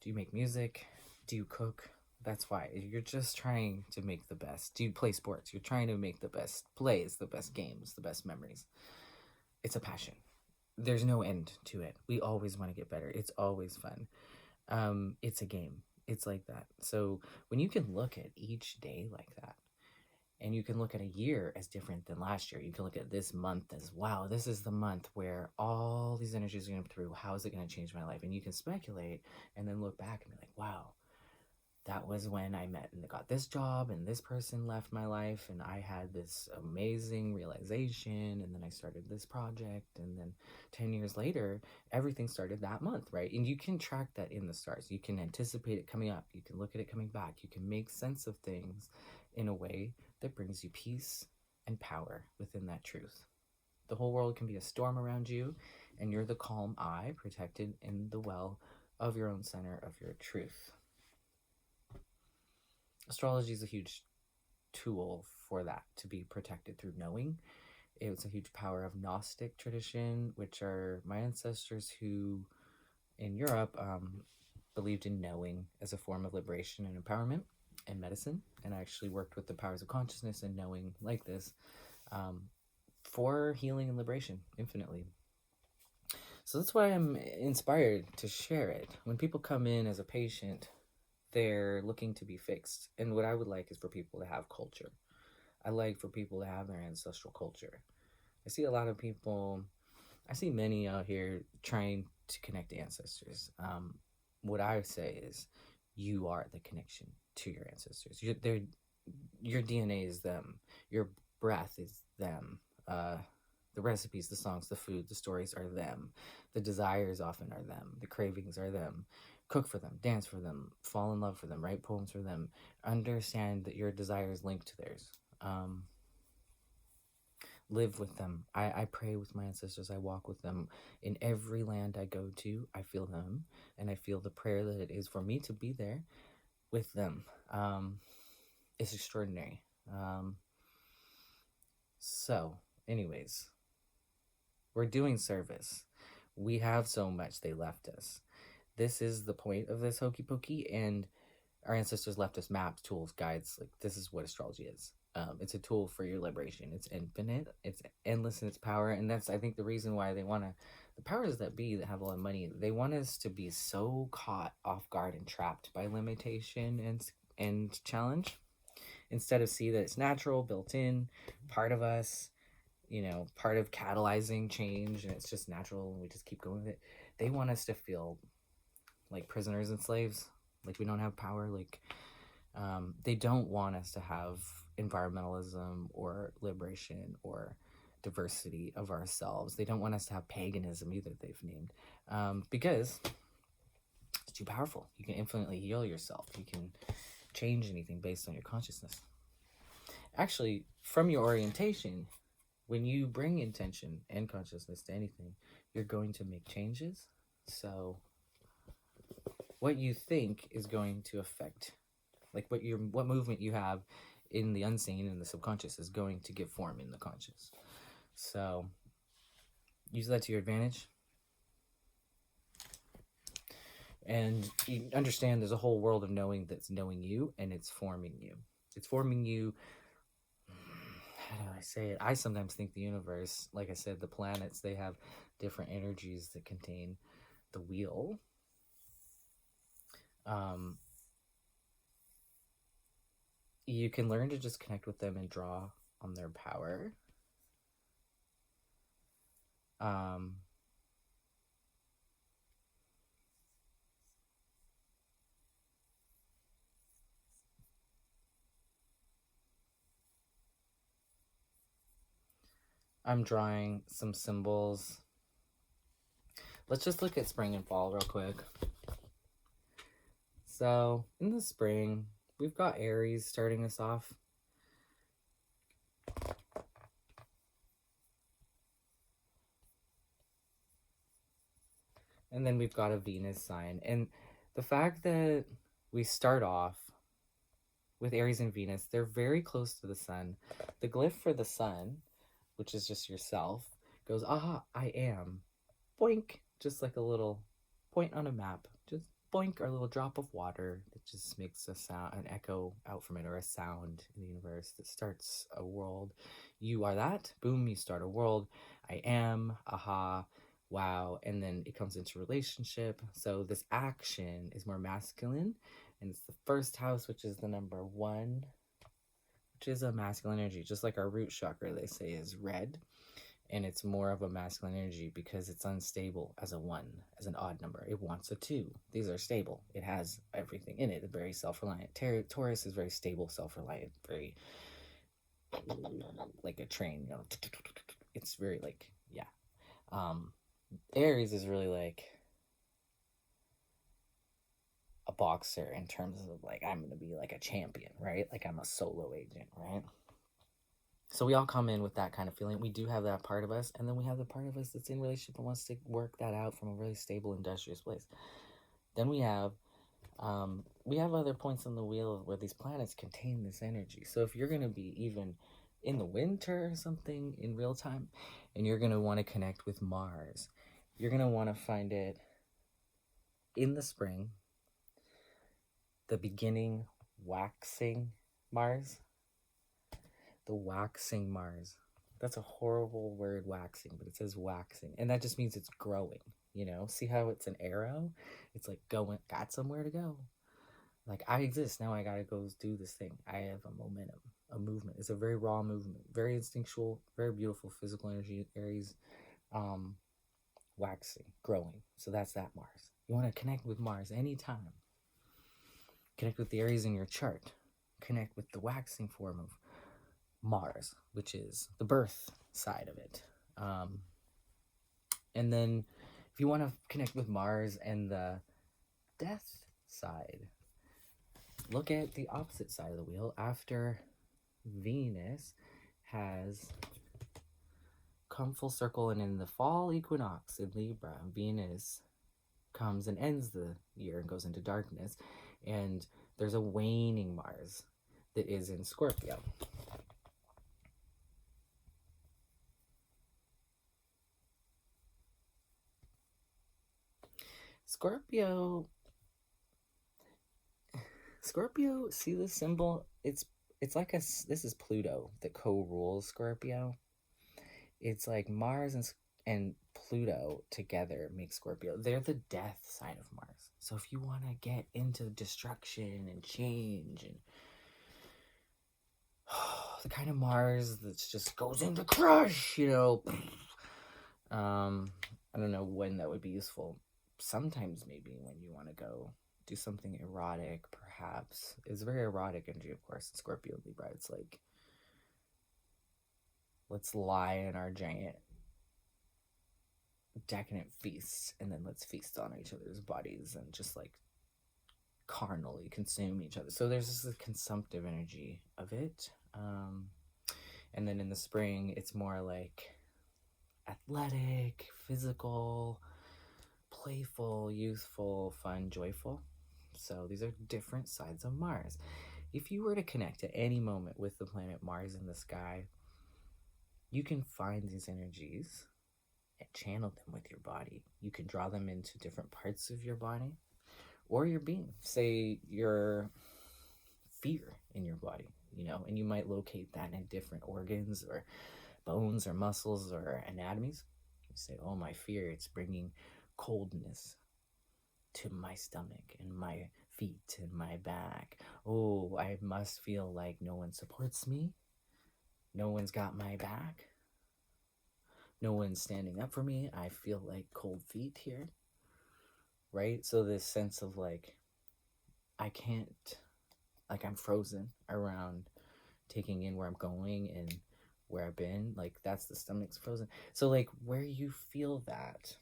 Do you make music? Do you cook? That's why. You're just trying to make the best. Do you play sports? You're trying to make the best plays, the best games, the best memories. It's a passion. There's no end to it. We always want to get better. It's always fun. It's a game. It's like that. So when you can look at each day like that, and you can look at a year as different than last year, you can look at this month as, wow, this is the month where all these energies are going to come through. How is it going to change my life? And you can speculate and then look back and be like, wow, that was when I met and got this job, and this person left my life, and I had this amazing realization, and then I started this project, and then 10 years later, everything started that month, right? And you can track that in the stars. You can anticipate it coming up. You can look at it coming back. You can make sense of things in a way that brings you peace and power within that truth. The whole world can be a storm around you, and you're the calm eye protected in the well of your own center of your truth. Astrology is a huge tool for that, to be protected through knowing. It's a huge power of Gnostic tradition, which are my ancestors who, in Europe, believed in knowing as a form of liberation and empowerment and medicine. And I actually worked with the powers of consciousness and knowing like this for healing and liberation infinitely. So that's why I'm inspired to share it. When people come in as a patient, they're looking to be fixed. And what I would like is for people to have culture. I like for people to have their ancestral culture. I see a lot of people, I see many out here trying to connect to ancestors. What I say is, you are the connection to your ancestors. Your DNA is them. Your breath is them. The recipes, the songs, the food, the stories are them. The desires often are them. The cravings are them. Cook for them, dance for them, fall in love for them, write poems for them. Understand that your desire is linked to theirs. Live with them. I pray with my ancestors. I walk with them. In every land I go to, I feel them, and I feel the prayer that it is for me to be there with them. It's extraordinary. So, anyways, we're doing service. We have so much they left us. This is the point of this hokey pokey, and our ancestors left us maps, tools, guides. Like, this is what astrology is. It's a tool for your liberation. It's infinite. It's endless in its power, and that's, I think, the reason why they want to. The powers that be that have a lot of money, they want us to be so caught off guard and trapped by limitation and challenge, instead of see that it's natural, built in, part of us. Part of catalyzing change, and it's just natural, and we just keep going with it. They want us to feel like prisoners and slaves, like we don't have power, like they don't want us to have environmentalism or liberation or diversity of ourselves. They don't want us to have paganism either, they've named, because it's too powerful. You can infinitely heal yourself. You can change anything based on your consciousness. Actually, from your orientation, when you bring intention and consciousness to anything, you're going to make changes. So what you think is going to affect, like what movement you have in the unseen and the subconscious is going to give form in the conscious. So use that to your advantage. And you understand there's a whole world of knowing that's knowing you, and it's forming you. It's forming you. How do I say it? I sometimes think the universe, like I said, the planets, they have different energies that contain the wheel. You can learn to just connect with them and draw on their power. I'm drawing some symbols. Let's just look at spring and fall real quick. So in the spring, we've got Aries starting us off. And then we've got a Venus sign. And the fact that we start off with Aries and Venus, they're very close to the sun. The glyph for the sun, which is just yourself, goes, aha, I am. Boink, just like a little point on a map. Just boink, our little drop of water that just makes a sound, an echo out from it, or a sound in the universe that starts a world. You are that, boom, you start a world. I am, aha, wow. And then it comes into relationship. So this action is more masculine, and it's the first house, which is the number 1, which is a masculine energy, just like our root chakra, they say, is red. And it's more of a masculine energy because it's unstable as a 1, as an odd number. It wants a 2. These are stable. It has everything in it. It's very self-reliant. Taurus is very stable, self-reliant, very like a train, you know. It's very like, yeah. Aries is really like a boxer in terms of like, I'm going to be like a champion, right? Like I'm a solo agent, right? So we all come in with that kind of feeling. We do have that part of us, and then we have the part of us that's in relationship and wants to work that out from a really stable, industrious place. Then we have other points on the wheel where these planets contain this energy. So if you're going to be even in the winter or something in real time, and you're going to want to connect with Mars, you're going to want to find it in the spring, the beginning waxing Mars. The waxing Mars. That's a horrible word, waxing, but it says waxing. And that just means it's growing, you know? See how it's an arrow? It's like going, got somewhere to go. Like, I exist, now I gotta go do this thing. I have a momentum, a movement. It's a very raw movement, very instinctual, very beautiful physical energy. Aries, waxing, growing. So that's that Mars. You wanna connect with Mars anytime. Connect with the Aries in your chart. Connect with the waxing form of Mars, which is the birth side of it. And then if you want to connect with Mars and the death side, look at the opposite side of the wheel. After Venus has come full circle, and in the fall equinox in Libra, Venus comes and ends the year and goes into darkness, and there's a waning Mars that is in Scorpio. Scorpio, see the symbol? It's like this is Pluto that co-rules Scorpio. It's like Mars and Pluto together make Scorpio. They're the death side of Mars. So if you want to get into destruction and change and the kind of Mars that just goes into crush, you know, I don't know when that would be useful. Sometimes maybe when you want to go do something erotic, perhaps. It's very erotic energy, of course, in Scorpio and Libra. It's like, let's lie in our giant decadent feasts, and then let's feast on each other's bodies and just like carnally consume each other. So there's this consumptive energy of it. And then in the spring, it's more like athletic, physical, playful, youthful, fun, joyful. So these are different sides of Mars. If you were to connect at any moment with the planet Mars in the sky, you can find these energies and channel them with your body. You can draw them into different parts of your body or your being. Say your fear in your body. and you might locate that in different organs or bones or muscles or anatomies. You say, oh, my fear, it's bringing coldness to my stomach and my feet and my back. Oh, I must feel like no one supports me. No one's got my back. No one's standing up for me. I feel like cold feet here. Right? So this sense of like, I can't, like I'm frozen around taking in where I'm going and where I've been. Like that's the stomach's frozen. So like where you feel that,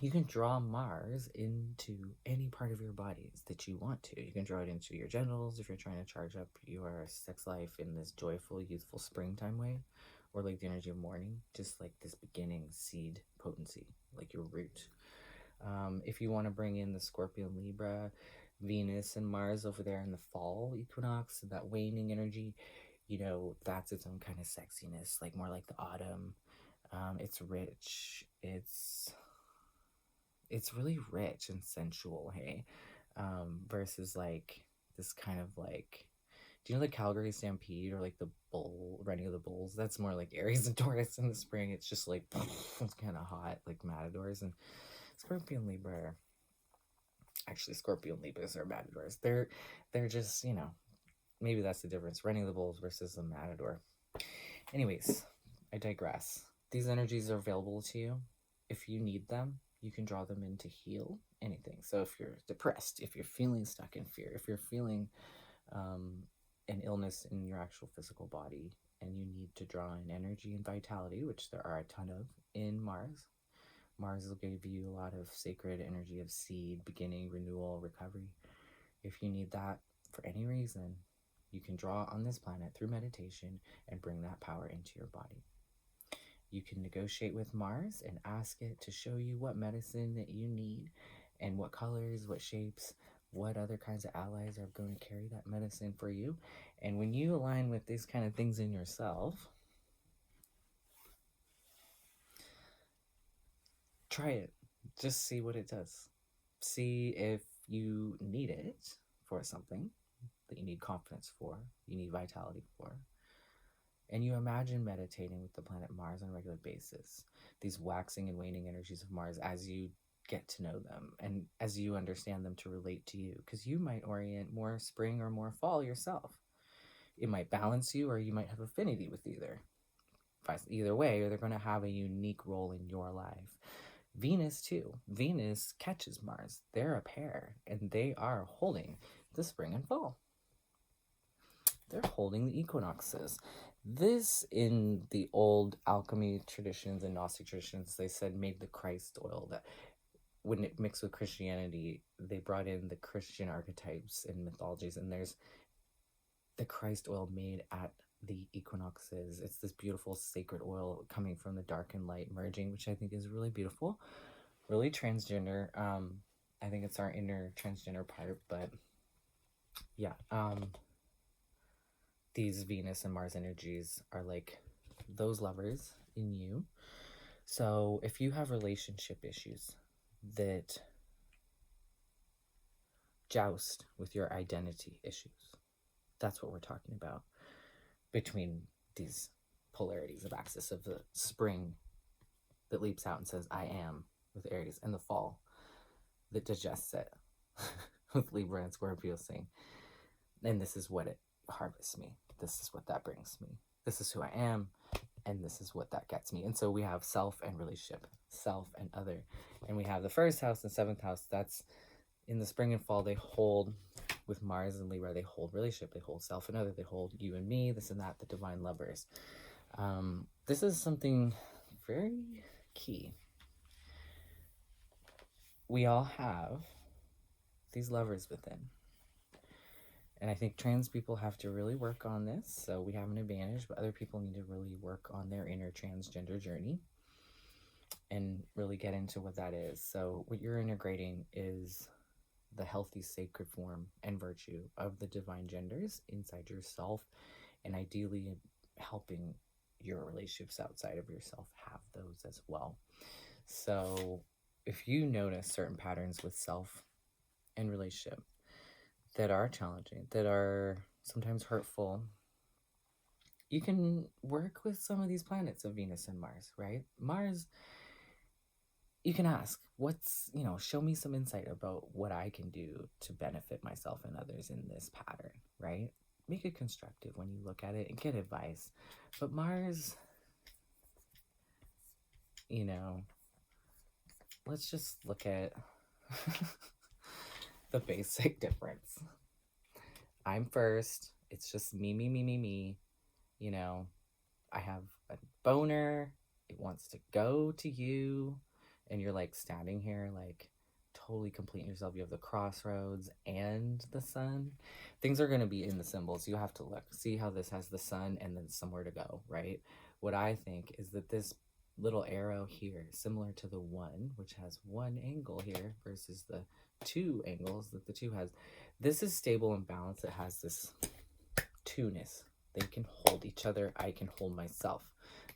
you can draw Mars into any part of your bodies that you want to. You can draw it into your genitals if you're trying to charge up your sex life in this joyful, youthful springtime way, or like the energy of morning, just like this beginning seed potency, like your root. If you want to bring in the Scorpio, Libra, Venus, and Mars over there in the fall equinox, that waning energy, that's its own kind of sexiness, like more like the autumn. It's rich. It's really rich and sensual, hey? Versus like this kind of like, do you know the Calgary Stampede or like the bull running of the bulls? That's more like Aries and Taurus in the spring. It's just like it's kind of hot, like matadors. And Scorpio and Libra actually Scorpio and Libras are matadors. They're just maybe that's the difference. Running the bulls versus the matador. Anyways, I digress. These energies are available to you. If you need them, you can draw them in to heal anything. So if you're depressed, if you're feeling stuck in fear, if you're feeling an illness in your actual physical body, and you need to draw in energy and vitality, which there are a ton of in Mars. Mars will give you a lot of sacred energy of seed, beginning, renewal, recovery. If you need that for any reason, you can draw on this planet through meditation and bring that power into your body. You can negotiate with Mars and ask it to show you what medicine that you need and what colors, what shapes, what other kinds of allies are going to carry that medicine for you. And when you align with these kind of things in yourself, try it. Just see what it does. See if you need it for something that you need confidence for, you need vitality for. And you imagine meditating with the planet Mars on a regular basis, these waxing and waning energies of Mars as you get to know them and as you understand them to relate to you, because you might orient more spring or more fall yourself. It might balance you, or you might have affinity with either. Either way, or they're going to have a unique role in your life. Venus too. Venus catches Mars. They're a pair, and they are holding the spring and fall. They're holding the equinoxes. This, in the old alchemy traditions and Gnostic traditions, they said made the Christ oil. That when it mixed with Christianity, they brought in the Christian archetypes and mythologies, and there's the Christ oil made at the equinoxes. It's this beautiful sacred oil coming from the dark and light merging, which I think is really beautiful, really transgender. I think it's our inner transgender part, but yeah. These Venus and Mars energies are like those lovers in you. So if you have relationship issues that joust with your identity issues, that's what we're talking about between these polarities of axis of the spring that leaps out and says, I am, with Aries, and the fall that digests it with Libra and Scorpio saying, and this is what it harvests me. This is what that brings me. This is who I am, and this is what that gets me. And so we have self and relationship, self and other. And we have the first house and seventh house. That's in the spring and fall, they hold with Mars and Libra, they hold relationship, they hold self and other, they hold you and me, this and that, the divine lovers. This is something very key. We all have these lovers within. And I think trans people have to really work on this. So we have an advantage, but other people need to really work on their inner transgender journey and really get into what that is. So what you're integrating is the healthy sacred form and virtue of the divine genders inside yourself, and ideally helping your relationships outside of yourself have those as well. So if you notice certain patterns with self and relationship that are challenging, that are sometimes hurtful, you can work with some of these planets of Venus and Mars, right? Mars, you can ask, show me some insight about what I can do to benefit myself and others in this pattern, right? Make it constructive when you look at it and get advice. But Mars, let's just look at the basic difference. I'm first. It's just me, me, me, me, me. I have a boner. It wants to go to you. And you're like standing here, like totally completing yourself. You have the crossroads and the sun. Things are going to be in the symbols. You have to look. See how this has the sun and then somewhere to go, right? What I think is that this little arrow here, similar to the one, which has one angle here versus the two angles that the two has, this is stable and balanced. It has this two-ness. They can hold each other. I can hold myself.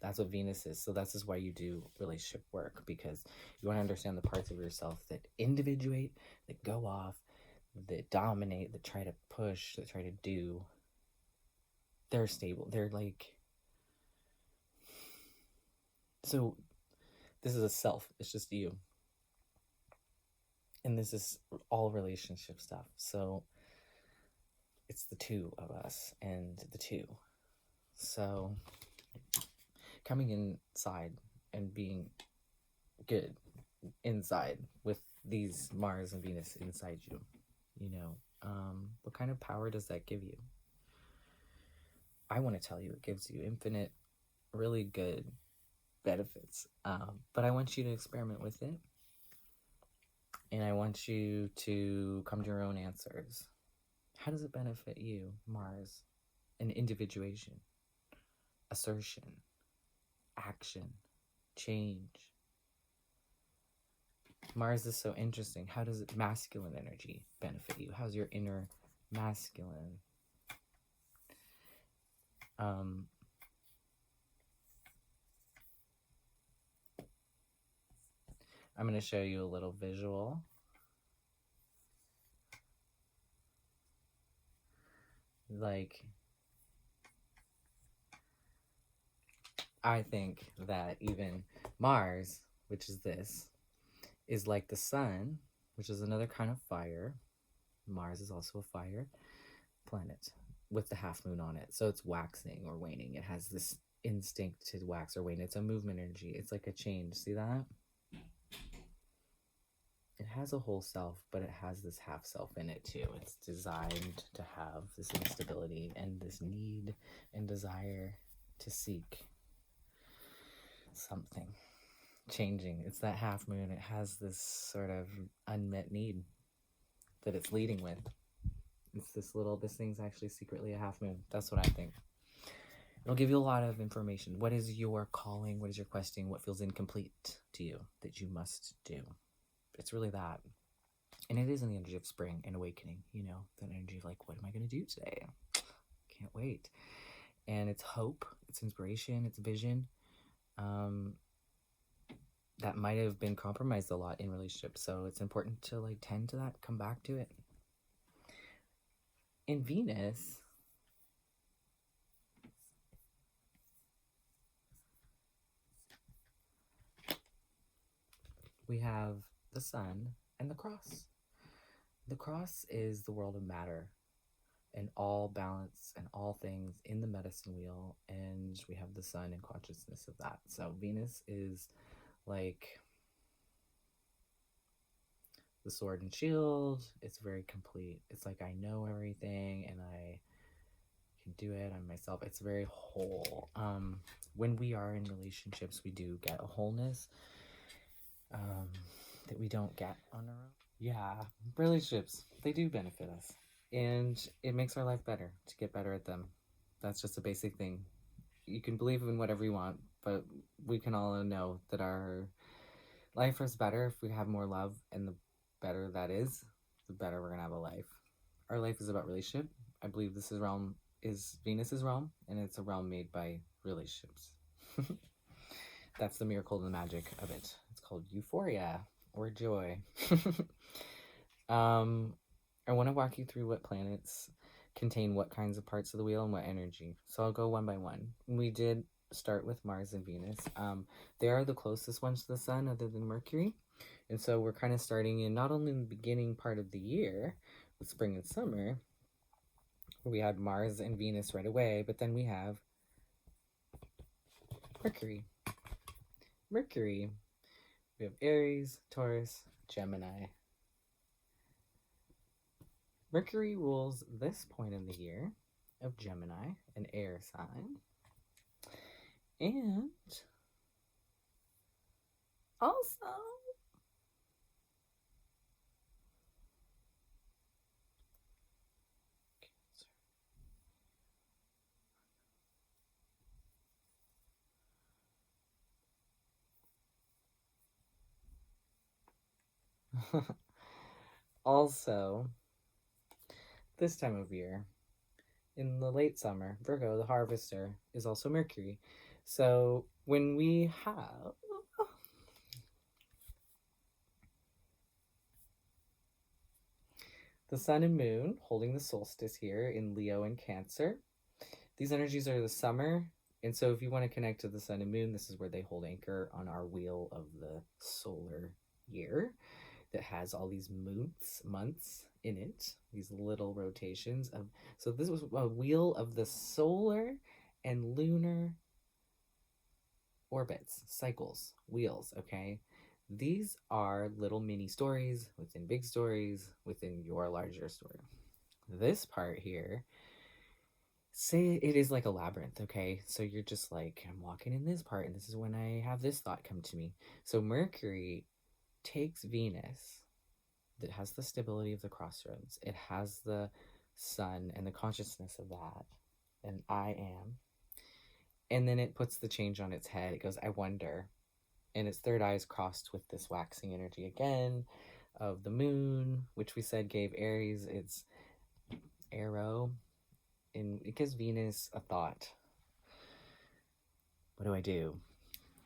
That's what Venus is. So this is why you do relationship work, because you want to understand the parts of yourself that individuate, that go off, that dominate, that try to push, that try to do. They're stable. They're like... So this is a self. It's just you. And this is all relationship stuff. So it's the two of us and the two. So coming inside and being good inside with these Mars and Venus inside you, what kind of power does that give you? I want to tell you it gives you infinite, really good benefits. But I want you to experiment with it. And I want you to come to your own answers. How does it benefit you, Mars? An individuation, assertion, action, change. Mars is so interesting. How does masculine energy benefit you? How's your inner masculine? I'm going to show you a little visual. Like, I think that even Mars, which is this, is like the sun, which is another kind of fire. Mars is also a fire planet with the half moon on it. So it's waxing or waning. It has this instinct to wax or wane. It's a movement energy. It's like a change. See that? It has a whole self, but it has this half self in it too. It's designed to have this instability and this need and desire to seek something changing. It's that half moon. It has this sort of unmet need that it's leading with. It's this thing's actually secretly a half moon. That's what I think. It'll give you a lot of information. What is your calling? What is your questing? What feels incomplete to you that you must do? It's really that. And it is in the energy of spring and awakening, that energy of like, what am I going to do today? Can't wait. And it's hope, it's inspiration, it's vision. That might have been compromised a lot in relationships. So it's important to like tend to that, come back to it. In Venus, we have the sun and the cross. The cross is the world of matter and all balance and all things in the medicine wheel. And we have the sun and consciousness of that. So Venus is like the sword and shield. It's very complete. It's like I know everything and I can do it. I'm myself. It's very whole. When we are in relationships, we do get a wholeness that we don't get on our own. Yeah, relationships, they do benefit us. And it makes our life better to get better at them. That's just a basic thing. You can believe in whatever you want, but we can all know that our life is better if we have more love, and the better that is, the better we're gonna have a life. Our life is about relationship. I believe this realm is Venus's realm, and it's a realm made by relationships. That's the miracle and the magic of it. It's called euphoria or joy. I want to walk you through what planets contain what kinds of parts of the wheel and what energy. So I'll go one by one. We did start with Mars and Venus. They are the closest ones to the sun other than Mercury. And so we're kind of starting in not only in the beginning part of the year with spring and summer, where we had Mars and Venus right away, but then we have Mercury. Mercury. We have Aries, Taurus, Gemini. Mercury rules this point in the year of Gemini, an air sign. And also also, this time of year, in the late summer, Virgo, the harvester, is also Mercury. So when we have the sun and moon holding the solstice here in Leo and Cancer, these energies are the summer. And so if you want to connect to the sun and moon, this is where they hold anchor on our wheel of the solar year that has all these months in it, these little rotations of. So this was a wheel of the solar and lunar orbits, cycles, wheels, okay? These are little mini stories within big stories within your larger story. This part here, say it is like a labyrinth, okay? So you're just like, I'm walking in this part, and this is when I have this thought come to me. So Mercury takes Venus, that has the stability of the crossroads. It has the sun and the consciousness of that, and I am. And then it puts the change on its head. It goes, I wonder. And its third eye is crossed with this waxing energy again of the moon, which we said gave Aries its arrow. And it gives Venus a thought. What do I do?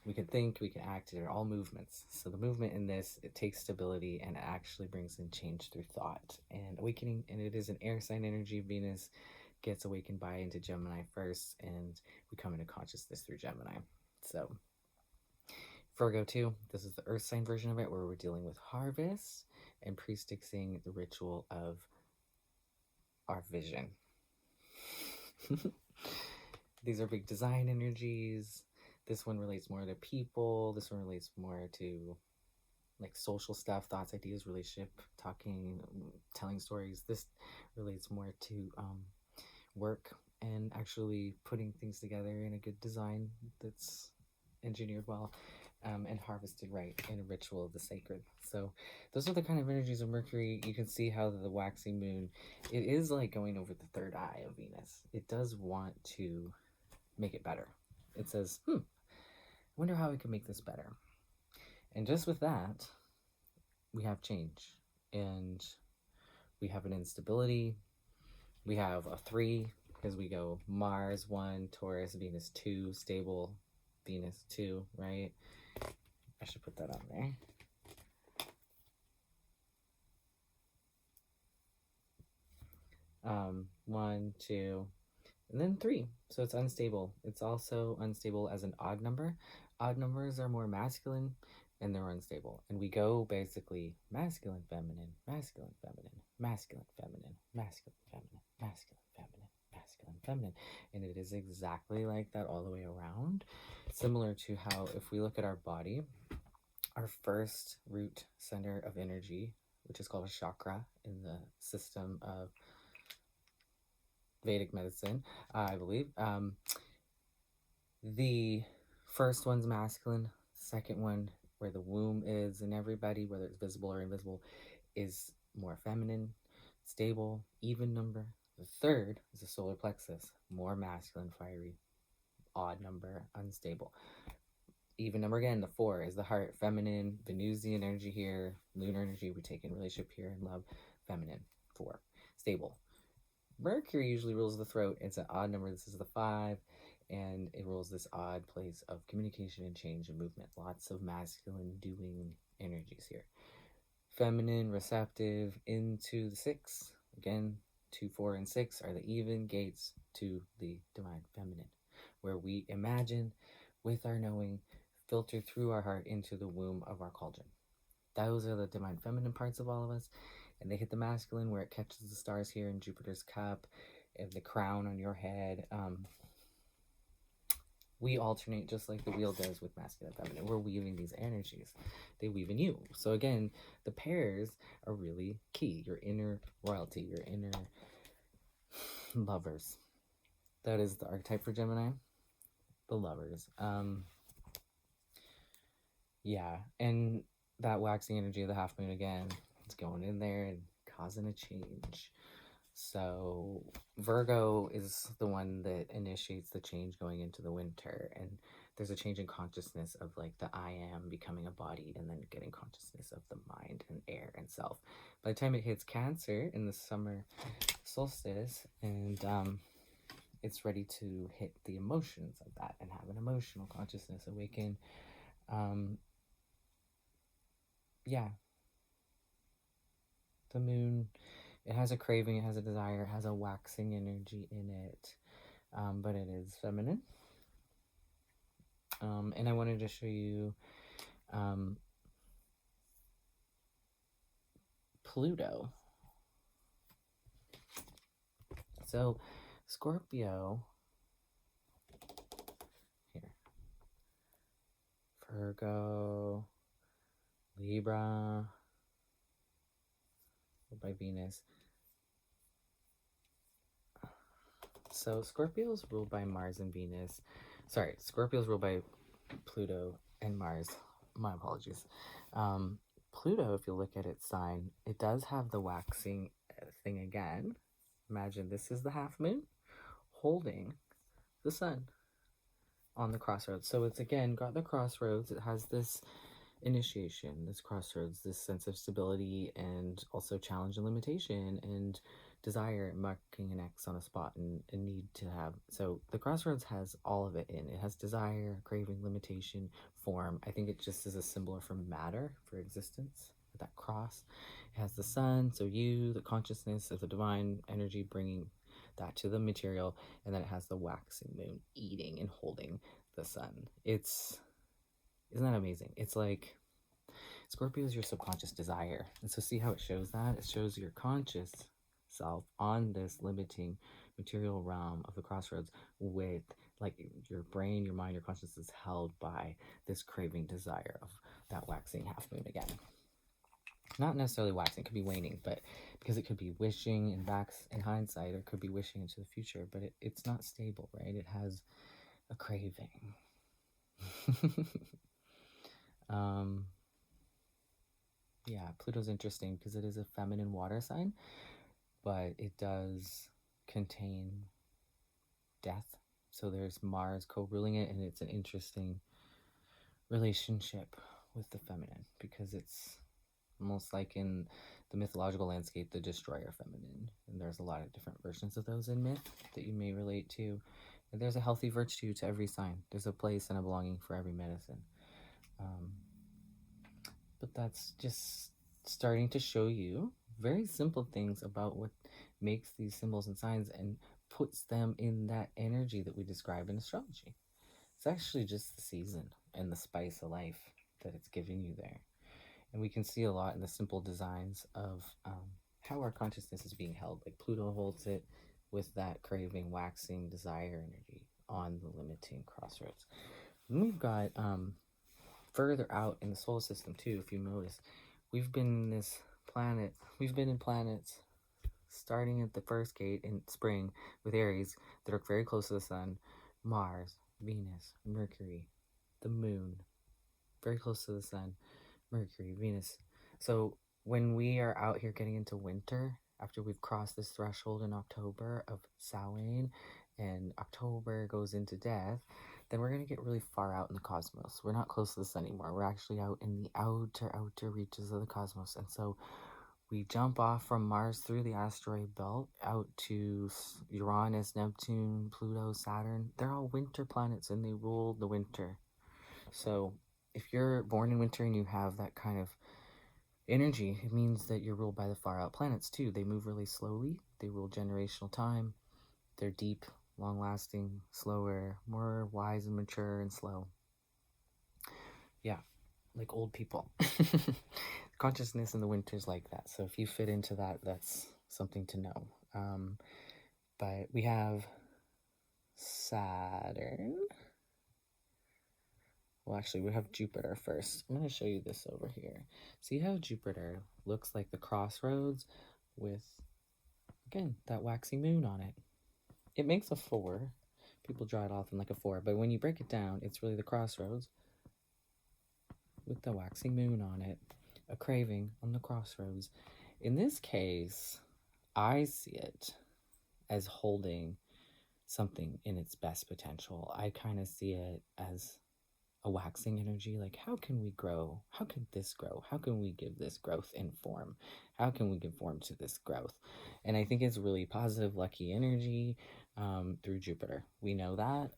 We can think, we can act, they're all movements. So the movement in this, it takes stability and it actually brings in change through thought and awakening. And it is an air sign energy. Venus gets awakened by into Gemini first, and we come into consciousness through Gemini. So Virgo too, this is the earth sign version of it, where we're dealing with harvest and prefixing the ritual of our vision. These are big design energies. This one relates more to people. This one relates more to like social stuff, thoughts, ideas, relationship, talking, telling stories. This relates more to work and actually putting things together in a good design that's engineered well and harvested right in a ritual of the sacred. So those are the kind of energies of Mercury. You can see how the waxing moon, it is like going over the third eye of Venus. It does want to make it better. It says, I wonder how we can make this better. And just with that, we have change. And we have an instability. We have a 3, because we go Mars 1, Taurus, Venus 2, stable, Venus 2, right? I should put that on there. One, 2, and then 3. So it's unstable. It's also unstable as an odd number. Odd numbers are more masculine and they're unstable. And we go basically masculine, feminine, masculine, feminine, masculine, feminine, masculine, feminine, masculine, feminine, masculine, feminine. And it is exactly like that all the way around. Similar to how if we look at our body, our first root center of energy, which is called a chakra in the system of Vedic medicine, I believe. The first one's masculine. The second one, where the womb is in everybody, whether it's visible or invisible, is more feminine, stable, even number. The third is the solar plexus, more masculine, fiery, odd number, unstable. Even number again, the 4 is the heart, feminine, Venusian energy here, lunar energy, we take in relationship here and love, feminine, 4, stable. Mercury usually rules the throat. It's an odd number. This is the 5, and it rules this odd place of communication and change and movement. Lots of masculine doing energies here. Feminine, receptive, into the 6. Again, 2, 4, and 6 are the even gates to the divine feminine, where we imagine with our knowing filter through our heart into the womb of our cauldron. Those are the divine feminine parts of all of us, and they hit the masculine where it catches the stars here in Jupiter's cup and the crown on your head. We alternate just like the wheel does with masculine and feminine. We're weaving these energies. They weave in you. So again, the pairs are really key. Your inner royalty, your inner lovers. That is the archetype for Gemini. The lovers. Yeah, and that waxing energy of the half moon again, it's going in there and causing a change. So Virgo is the one that initiates the change going into the winter, and there's a change in consciousness of like the I am becoming embodied, and then getting consciousness of the mind and air and self. By the time it hits Cancer in the summer solstice, and it's ready to hit the emotions of that and have an emotional consciousness awaken. Yeah, the moon, it has a craving, it has a desire, it has a waxing energy in it, but it is feminine. And I wanted to show you Pluto. So Scorpio, here, Virgo, Libra, by Venus. So Scorpio's ruled by Mars and Venus. Sorry, Scorpio's ruled by Pluto and Mars. My apologies. Pluto, if you look at its sign, it does have the waxing thing again. Imagine this is the half moon holding the sun on the crossroads. So it's again got the crossroads. It has this initiation, this crossroads, this sense of stability, and also challenge and limitation and desire, marking an X on a spot, and a need to have. So the crossroads has all of it in. It has desire, craving, limitation, form. I think it just is a symbol for matter, for existence, that cross. It has the sun, so you, the consciousness of the divine energy, bringing that to the material, and then it has the waxing moon eating and holding the sun. Isn't that amazing? It's like Scorpio is your subconscious desire. And so see how it shows that? It shows your conscious self on this limiting material realm of the crossroads, with like your brain, your mind, your consciousness is held by this craving desire of that waxing half moon again. Not necessarily waxing, it could be waning, but because it could be wishing in hindsight, or it could be wishing into the future, but it's not stable, right? It has a craving. Yeah, Pluto's interesting because it is a feminine water sign, but it does contain death. So there's Mars co-ruling it, and it's an interesting relationship with the feminine because it's almost like in the mythological landscape, the destroyer feminine. And there's a lot of different versions of those in myth that you may relate to. And there's a healthy virtue to every sign. There's a place and a belonging for every medicine. But that's just starting to show you very simple things about what makes these symbols and signs and puts them in that energy that we describe in astrology. It's actually just the season and the spice of life that it's giving you there. And we can see a lot in the simple designs of how our consciousness is being held. Like Pluto holds it with that craving, waxing, desire energy on the limiting crossroads. And we've got further out in the solar system too, if you notice, we've been in planets starting at the first gate in spring with Aries that are very close to the sun, Mars, Venus, Mercury, the moon, very close to the sun, Mercury, Venus. So when we are out here getting into winter, after we've crossed this threshold in October of Samhain, and October goes into death, then we're going to get really far out in the cosmos. We're not close to the sun anymore. We're actually out in the outer reaches of the cosmos. And so we jump off from Mars through the asteroid belt out to Uranus, Neptune, Pluto, Saturn. They're all winter planets and they rule the winter. So if you're born in winter and you have that kind of energy. It means that you're ruled by the far out planets too. They move really slowly. They rule generational time. They're deep, long lasting, slower, more wise and mature and slow. Yeah, like old people. Consciousness in the winter is like that. So if you fit into that, that's something to know. But we have Saturn. Well, actually, we have Jupiter first. I'm going to show you this over here. See how Jupiter looks like the crossroads with, again, that waxing moon on it. It makes a 4. People draw it often like a 4, but when you break it down, it's really the crossroads with the waxing moon on it, a craving on the crossroads. In this case, I see it as holding something in its best potential. I kind of see it as a waxing energy, like how can we grow? How can this grow? How can we give this growth in form? How can we give form to this growth? And I think it's really positive, lucky energy through Jupiter. We know that.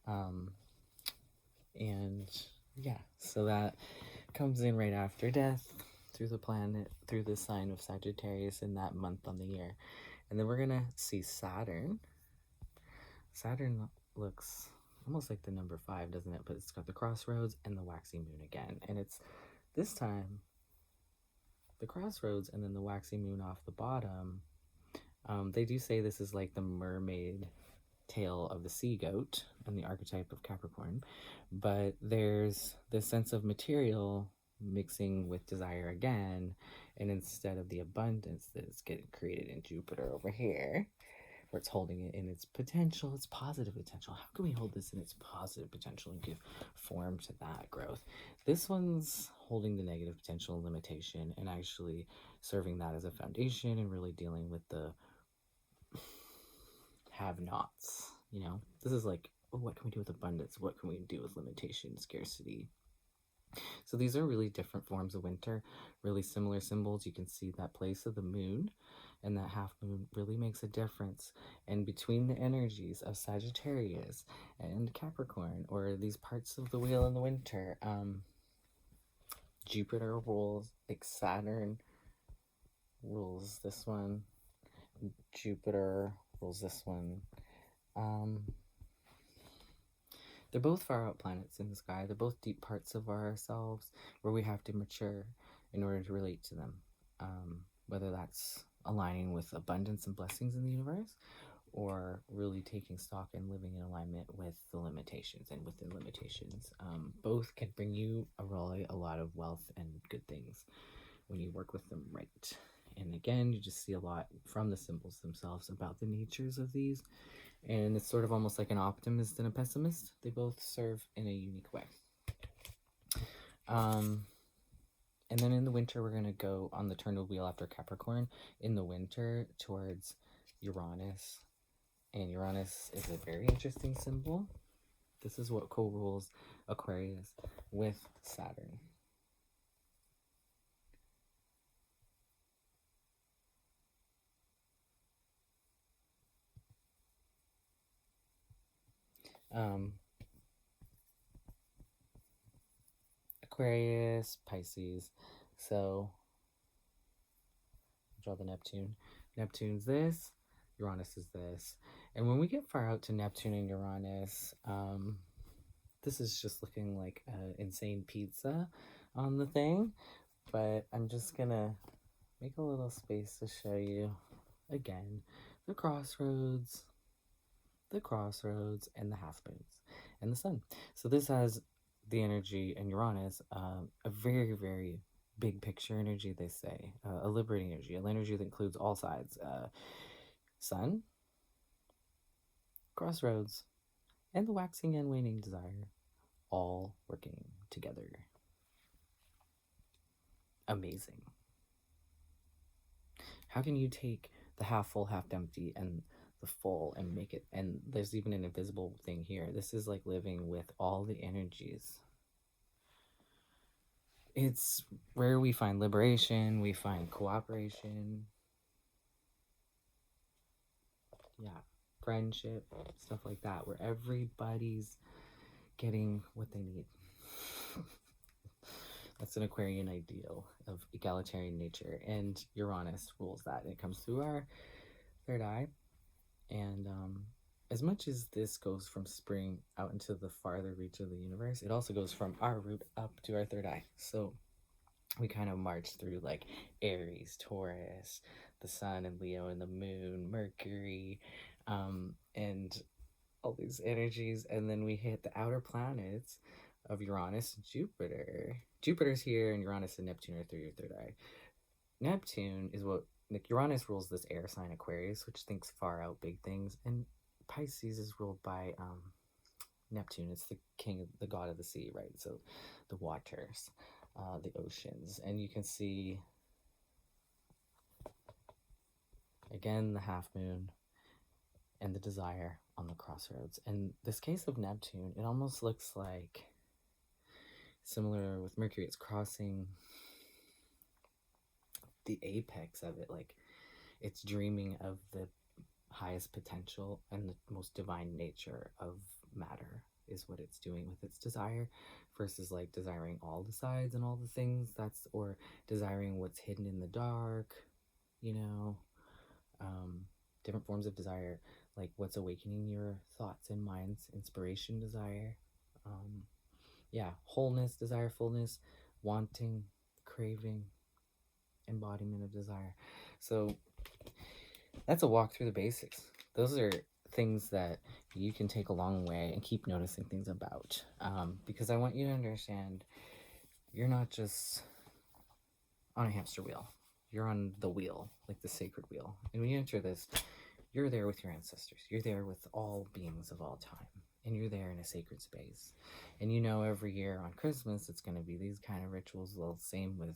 And yeah, so that comes in right after death through the planet, through the sign of Sagittarius in that month on the year. And then we're going to see Saturn. Saturn looks almost like the number 5, doesn't it? But it's got the crossroads and the waxing moon again. And it's this time the crossroads and then the waxing moon off the bottom. They do say this is like the mermaid tail of the sea goat and the archetype of Capricorn. But there's this sense of material mixing with desire again. And instead of the abundance that is getting created in Jupiter over here, where it's holding it in its potential, its positive potential. How can we hold this in its positive potential and give form to that growth? This one's holding the negative potential and limitation and actually serving that as a foundation and really dealing with the have-nots, you know? This is like, oh, what can we do with abundance? What can we do with limitation, scarcity? So these are really different forms of winter, really similar symbols. You can see that place of the moon and that half moon really makes a difference. And between the energies of Sagittarius and Capricorn, or these parts of the wheel in the winter, Jupiter rules, like Saturn rules this one, Jupiter rules this one. They're both far out planets in the sky. They're both deep parts of ourselves where we have to mature in order to relate to them. Whether that's aligning with abundance and blessings in the universe or really taking stock and living in alignment with the limitations and within limitations. Both can bring you a lot of wealth and good things when you work with them right. And again, you just see a lot from the symbols themselves about the natures of these. And it's sort of almost like an optimist and a pessimist. They both serve in a unique way. And then in the winter, we're going to go on the turn of the wheel after Capricorn in the winter towards Uranus. And Uranus is a very interesting symbol. This is what co-rules Aquarius with Saturn. Aquarius, Pisces. So draw the Neptune. Neptune's this, Uranus is this. And when we get far out to Neptune and Uranus, this is just looking like an insane pizza on the thing. But I'm just gonna make a little space to show you again the crossroads, and the half moons, and the sun. So this has the energy in Uranus, a very, very big picture energy, they say, a liberating energy, an energy that includes all sides, sun, crossroads, and the waxing and waning desire, all working together. Amazing. How can you take the half full, half empty, and the full and make it, and there's even an invisible thing here. This is like living with all the energies. It's where we find liberation, we find cooperation, yeah, friendship, stuff like that, where everybody's getting what they need. That's an Aquarian ideal of egalitarian nature, and Uranus rules that. It comes through our third eye, and as much as this goes from spring out into the farther reach of the universe, it also goes from our root up to our third eye. So we kind of march through like Aries, Taurus, the sun and Leo, and the moon, Mercury, and all these energies, and then we hit the outer planets of Uranus and Jupiter. Jupiter's here, and Uranus and Neptune are through your third eye. Neptune is what, like, Uranus rules this air sign Aquarius, which thinks far out big things, and Pisces is ruled by Neptune. It's the king, the god of the sea, right? So the waters, the oceans, and you can see again the half moon and the desire on the crossroads. And this case of Neptune, it almost looks like similar with Mercury. It's crossing the apex of it, like it's dreaming of the highest potential and the most divine nature of matter is what it's doing with its desire, versus like desiring all the sides and all the things, that's, or desiring what's hidden in the dark, you know. Different forms of desire, like what's awakening your thoughts and minds, inspiration, desire, wholeness, desire, fullness, wanting, craving, embodiment of desire. So that's a walk through the basics. Those are things that you can take a long way and keep noticing things about, because I want you to understand you're not just on a hamster wheel. You're on the wheel, like the sacred wheel. And when you enter this, you're there with your ancestors. You're there with all beings of all time. And you're there in a sacred space. And you know every year on Christmas, it's going to be these kind of rituals. Well, same with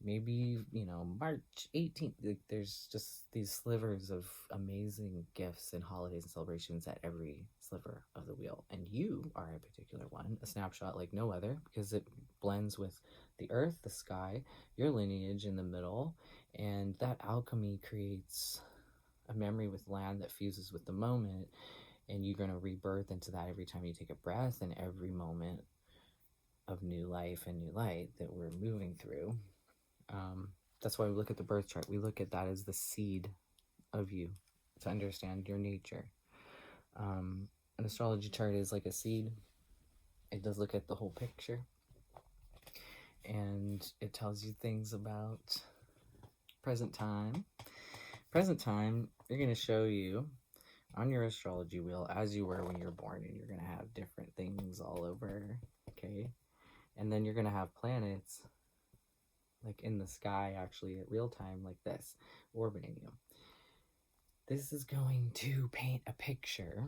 maybe, you know, March 18th. Like, there's just these slivers of amazing gifts and holidays and celebrations at every sliver of the wheel. And you are a particular one, a snapshot like no other, because it blends with the earth, the sky, your lineage in the middle. And that alchemy creates a memory with land that fuses with the moment. And you're going to rebirth into that every time you take a breath, and every moment of new life and new light that we're moving through. That's why we look at the birth chart. We look at that as the seed of you to understand your nature. An astrology chart is like a seed. It does look at the whole picture, and it tells you things about present time. Present time, you're going to show you on your astrology wheel as you were when you were born, and you're going to have different things all over, okay? And then you're going to have planets like in the sky, actually at real time, like this, orbiting you. This is going to paint a picture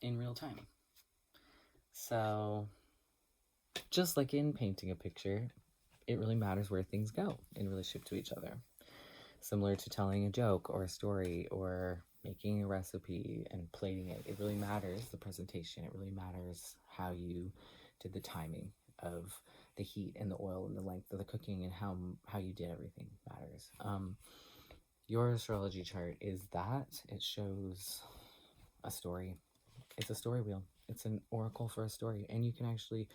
in real time. So just like in painting a picture, it really matters where things go in relationship to each other. Similar to telling a joke or a story or making a recipe and plating it. It really matters, the presentation. It really matters how you did the timing of the heat and the oil and the length of the cooking, and how you did everything matters. Your astrology chart is that. It shows a story. It's a story wheel. It's an oracle for a story, and you can actually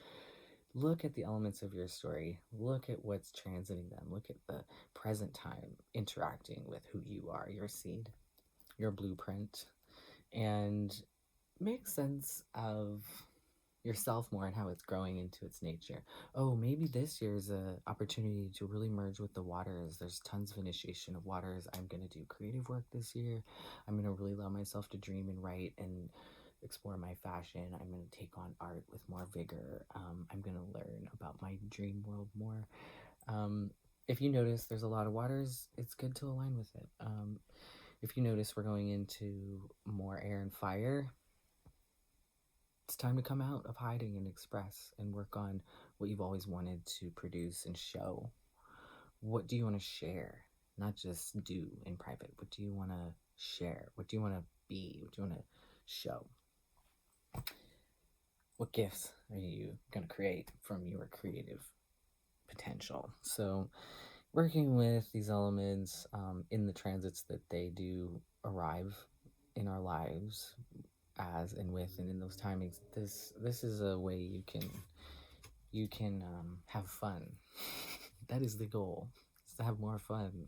look at the elements of your story, look at what's transiting them, look at the present time interacting with who you are, your seed, your blueprint, and make sense of yourself more and how it's growing into its nature. Oh, maybe this year's an opportunity to really merge with the waters. There's tons of initiation of waters. I'm going to do creative work this year. I'm going to really allow myself to dream and write and explore my fashion. I'm going to take on art with more vigor. I'm going to learn about my dream world more. If you notice there's a lot of waters, it's good to align with it. If you notice we're going into more air and fire, it's time to come out of hiding and express and work on what you've always wanted to produce and show. What do you want to share? Not just do in private. What do you want to share? What do you want to be? What do you want to show? What gifts are you going to create from your creative potential? So working with these elements in the transits that they do arrive in our lives as and with and in those timings. This is a way you can have fun. That is the goal, is to have more fun.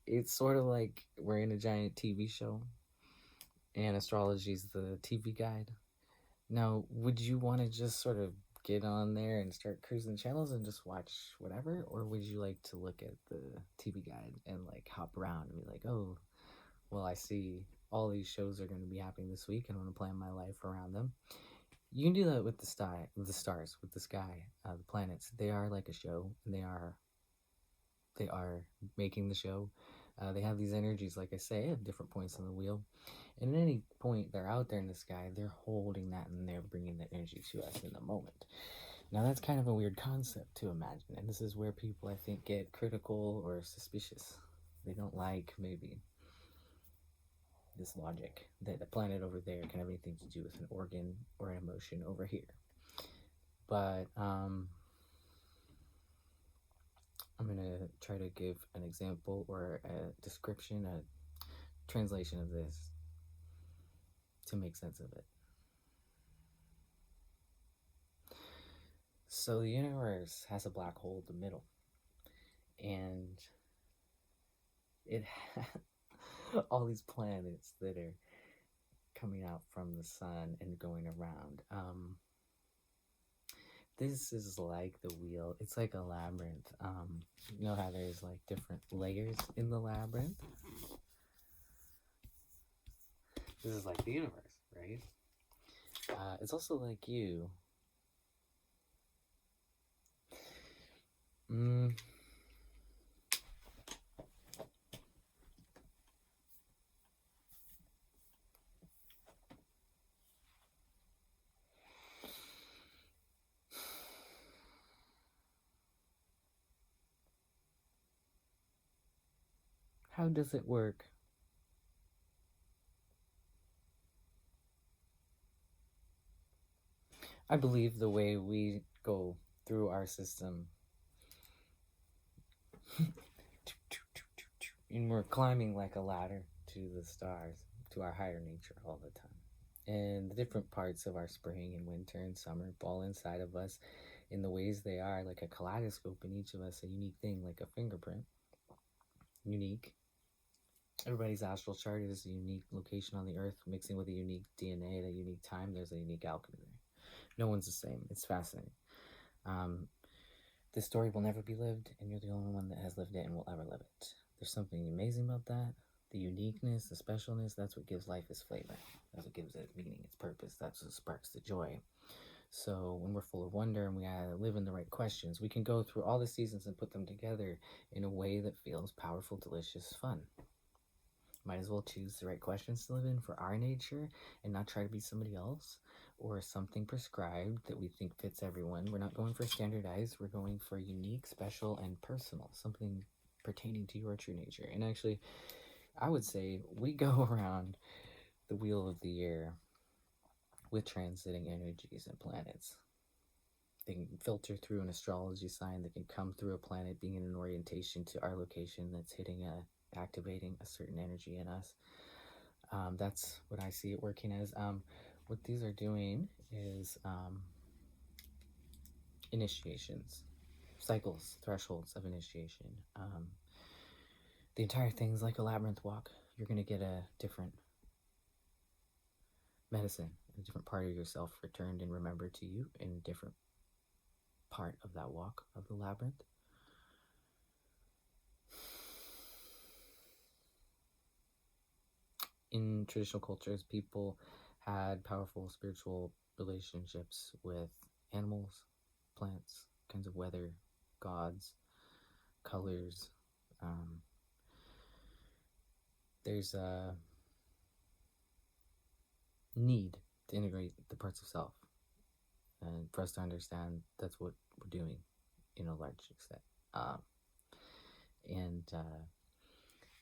It's sort of like we're in a giant TV show and astrology is the TV guide. Now, would you want to just sort of get on there and start cruising channels and just watch whatever, or would you like to look at the TV guide and like hop around and be like, oh, well, I see all these shows are going to be happening this week and I want to plan my life around them? You can do that with the stars, with the sky, the planets. They are like a show, and they are making the show. They have these energies, like I say, at different points on the wheel. And at any point they're out there in the sky, they're holding that and they're bringing that energy to us in the moment. Now, that's kind of a weird concept to imagine, and this is where people, I think, get critical or suspicious. They don't like, maybe, this logic that the planet over there can have anything to do with an organ or an emotion over here. But I'm going to try to give an example or a description, a translation of this to make sense of it. So the universe has a black hole in the middle, and it has all these planets that are coming out from the sun and going around. This is like the wheel. It's like a labyrinth. You know how there's like different layers in the labyrinth? This is like the universe, right? It's also like you. How does it work? I believe the way we go through our system, and we're climbing like a ladder to the stars, to our higher nature all the time. And the different parts of our spring and winter and summer fall inside of us in the ways they are, like a kaleidoscope in each of us, a unique thing, like a fingerprint. Unique. Everybody's astral chart is a unique location on the earth, mixing with a unique DNA at a unique time. There's a unique alchemy there. No one's the same. It's fascinating. This story will never be lived, and you're the only one that has lived it and will ever live it. There's something amazing about that. The uniqueness, the specialness, that's what gives life its flavor. That's what gives it meaning, its purpose. That's what sparks the joy. So when we're full of wonder and we live in the right questions, we can go through all the seasons and put them together in a way that feels powerful, delicious, fun. Might as well choose the right questions to live in for our nature and not try to be somebody else or something prescribed that we think fits everyone. We're not going for standardized. We're going for unique, special, and personal, something pertaining to your true nature. And actually, I would say we go around the wheel of the year with transiting energies and planets. They can filter through an astrology sign. They can come through a planet being in an orientation to our location that's activating a certain energy in us. That's what I see it working as. What these are doing is initiations, cycles, thresholds of initiation. The entire thing's like a labyrinth walk. You're going to get a different medicine, a different part of yourself returned and remembered to you in a different part of that walk of the labyrinth. In traditional cultures, people had powerful spiritual relationships with animals, plants, kinds of weather, gods, colors. There's a need to integrate the parts of self, and for us to understand that's what we're doing in a large extent.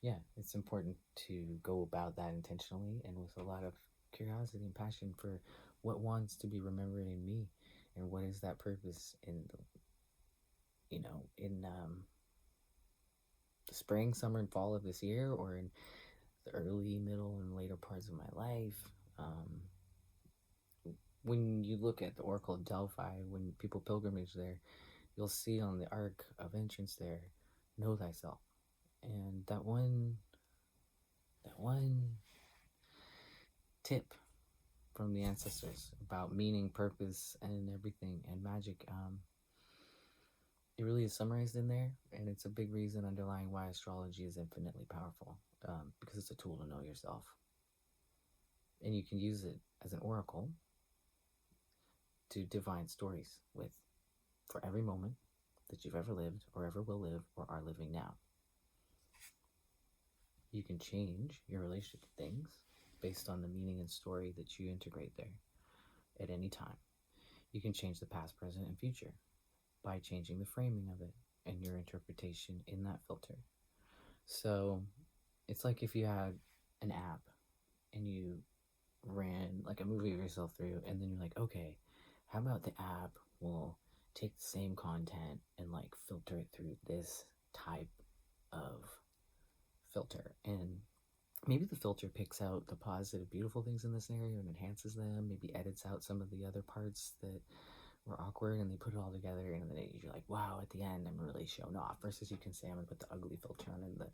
Yeah, it's important to go about that intentionally and with a lot of curiosity and passion for what wants to be remembered in me and what is that purpose in the, the spring, summer, and fall of this year, or in the early, middle, and later parts of my life. When you look at the Oracle of Delphi, when people pilgrimage there, you'll see on the arc of entrance there, know thyself. And that one tip from the ancestors about meaning, purpose, and everything, and magic, it really is summarized in there, and it's a big reason underlying why astrology is infinitely powerful, because it's a tool to know yourself. And you can use it as an oracle to divine stories with for every moment that you've ever lived or ever will live or are living now. You can change your relationship to things based on the meaning and story that you integrate there at any time. You can change the past, present, and future by changing the framing of it and your interpretation in that filter. So it's like if you had an app and you ran like a movie of yourself through, and then you're like, okay, how about the app will take the same content and like filter it through this type of filter, and maybe the filter picks out the positive, beautiful things in the scenario and enhances them, maybe edits out some of the other parts that were awkward, and they put it all together, and then you're like, wow, at the end I'm really shown off, versus you can say I'm gonna put the ugly filter on, and the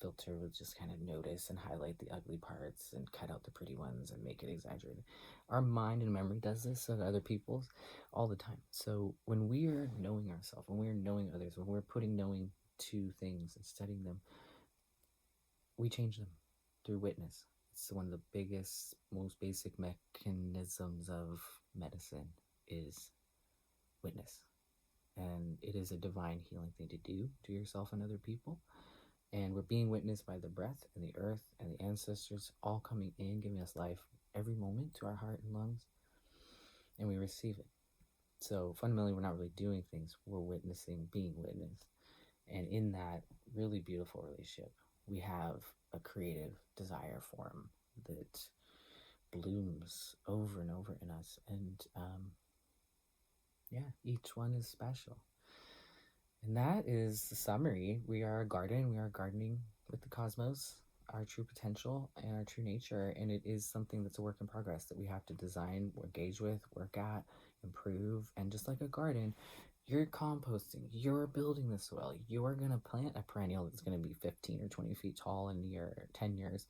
filter will just kind of notice and highlight the ugly parts and cut out the pretty ones and make it exaggerated. Our mind and memory does this of other people's all the time. So when we are knowing ourselves, when we're knowing others, when we're putting knowing to things and studying them, we change them through witness. It's one of the biggest, most basic mechanisms of medicine is witness. And it is a divine healing thing to do to yourself and other people. And we're being witnessed by the breath and the earth and the ancestors all coming in, giving us life every moment to our heart and lungs. And we receive it. So fundamentally, we're not really doing things. We're witnessing, being witnessed. And in that really beautiful relationship, we have a creative desire form that blooms over and over in us. And each one is special. And that is the summary. We are a garden. We are gardening with the cosmos, our true potential and our true nature. And it is something that's a work in progress that we have to design, engage with, work at, improve. And just like a garden, you're composting, you're building the soil, you're going to plant a perennial that's going to be 15 or 20 feet tall in 10 years.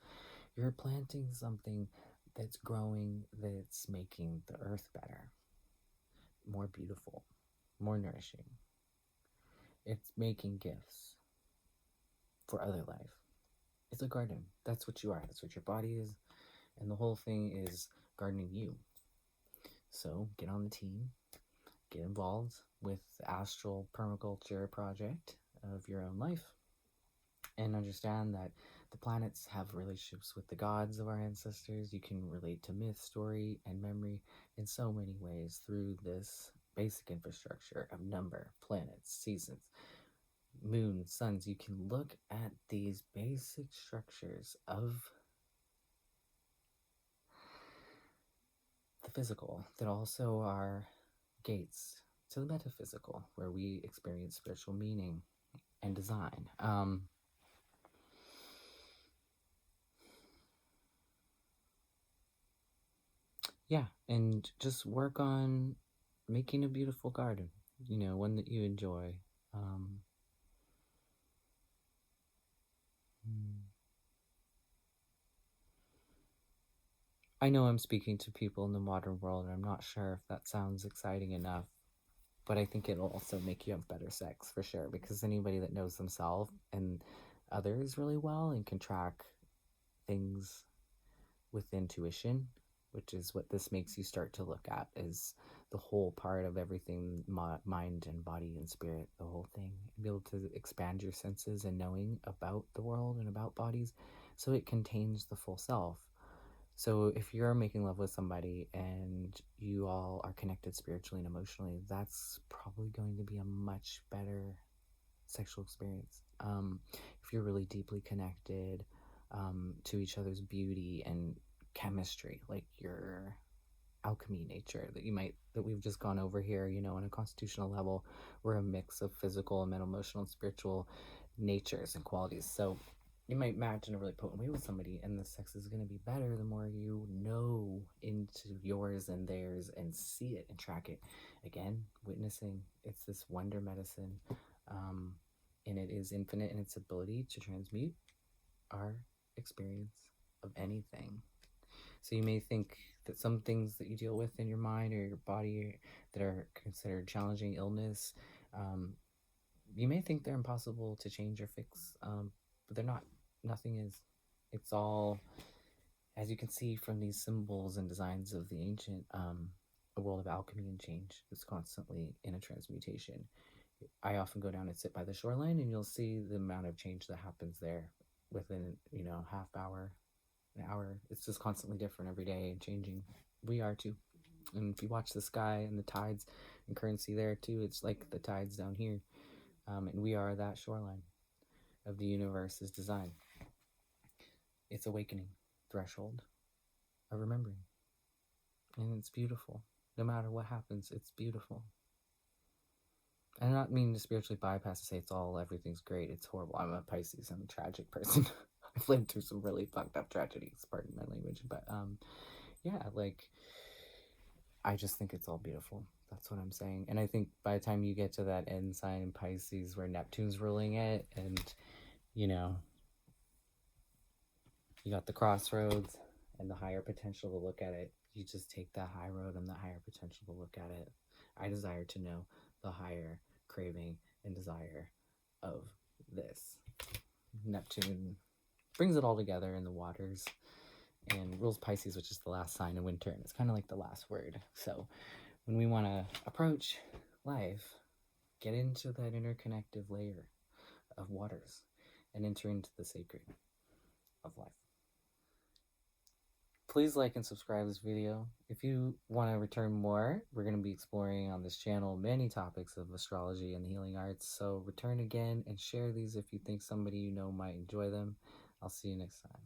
You're planting something that's growing, that's making the earth better, more beautiful, more nourishing. It's making gifts for other life. It's a garden. That's what you are. That's what your body is. And the whole thing is gardening you. So get on the team. Get involved with the astral permaculture project of your own life. And understand that the planets have relationships with the gods of our ancestors. You can relate to myth, story, and memory in so many ways through this basic infrastructure of number, planets, seasons, moons, suns. You can look at these basic structures of the physical that also are gates to the metaphysical, where we experience spiritual meaning and design. And just work on making a beautiful garden, one that you enjoy. I know I'm speaking to people in the modern world, and I'm not sure if that sounds exciting enough, but I think it'll also make you have better sex for sure, because anybody that knows themselves and others really well and can track things with intuition, which is what this makes you start to look at, is the whole part of everything, mind and body and spirit, the whole thing. Be able to expand your senses and knowing about the world and about bodies, so it contains the full self. So if you're making love with somebody and you all are connected spiritually and emotionally, that's probably going to be a much better sexual experience. If you're really deeply connected to each other's beauty and chemistry, like your alchemy nature that we've just gone over here, on a constitutional level, we're a mix of physical and mental, emotional, and spiritual natures and qualities. So you might match in a really potent way with somebody, and the sex is going to be better the more you know into yours and theirs and see it and track it. Again, witnessing. It's this wonder medicine, and it is infinite in its ability to transmute our experience of anything. So you may think that some things that you deal with in your mind or your body that are considered challenging illness, you may think they're impossible to change or fix, but they're not. Nothing is. It's all, as you can see from these symbols and designs of the ancient, a world of alchemy and change. It's constantly in a transmutation. I often go down and sit by the shoreline, and you'll see the amount of change that happens there within, half hour, an hour. It's just constantly different every day and changing. We are too. And if you watch the sky and the tides and currency there too, it's like the tides down here. And we are that shoreline of the universe's design. It's awakening, threshold of remembering. And it's beautiful. No matter what happens, it's beautiful. I do not mean to spiritually bypass to say everything's great. It's horrible. I'm a Pisces. I'm a tragic person. I've lived through some really fucked up tragedies, pardon my language. But yeah, like, I just think it's all beautiful. That's what I'm saying. And I think by the time you get to that end sign in Pisces where Neptune's ruling it, and you got the crossroads and the higher potential to look at it, you just take that high road and the higher potential to look at it. I desire to know the higher craving and desire of this. Neptune brings it all together in the waters and rules Pisces, which is the last sign of winter, and it's kind of like the last word. So when we want to approach life, get into that interconnective layer of waters and enter into the sacred of life. Please like and subscribe this video. If you want to return more, we're going to be exploring on this channel many topics of astrology and the healing arts. So return again and share these if you think somebody you know might enjoy them. I'll see you next time.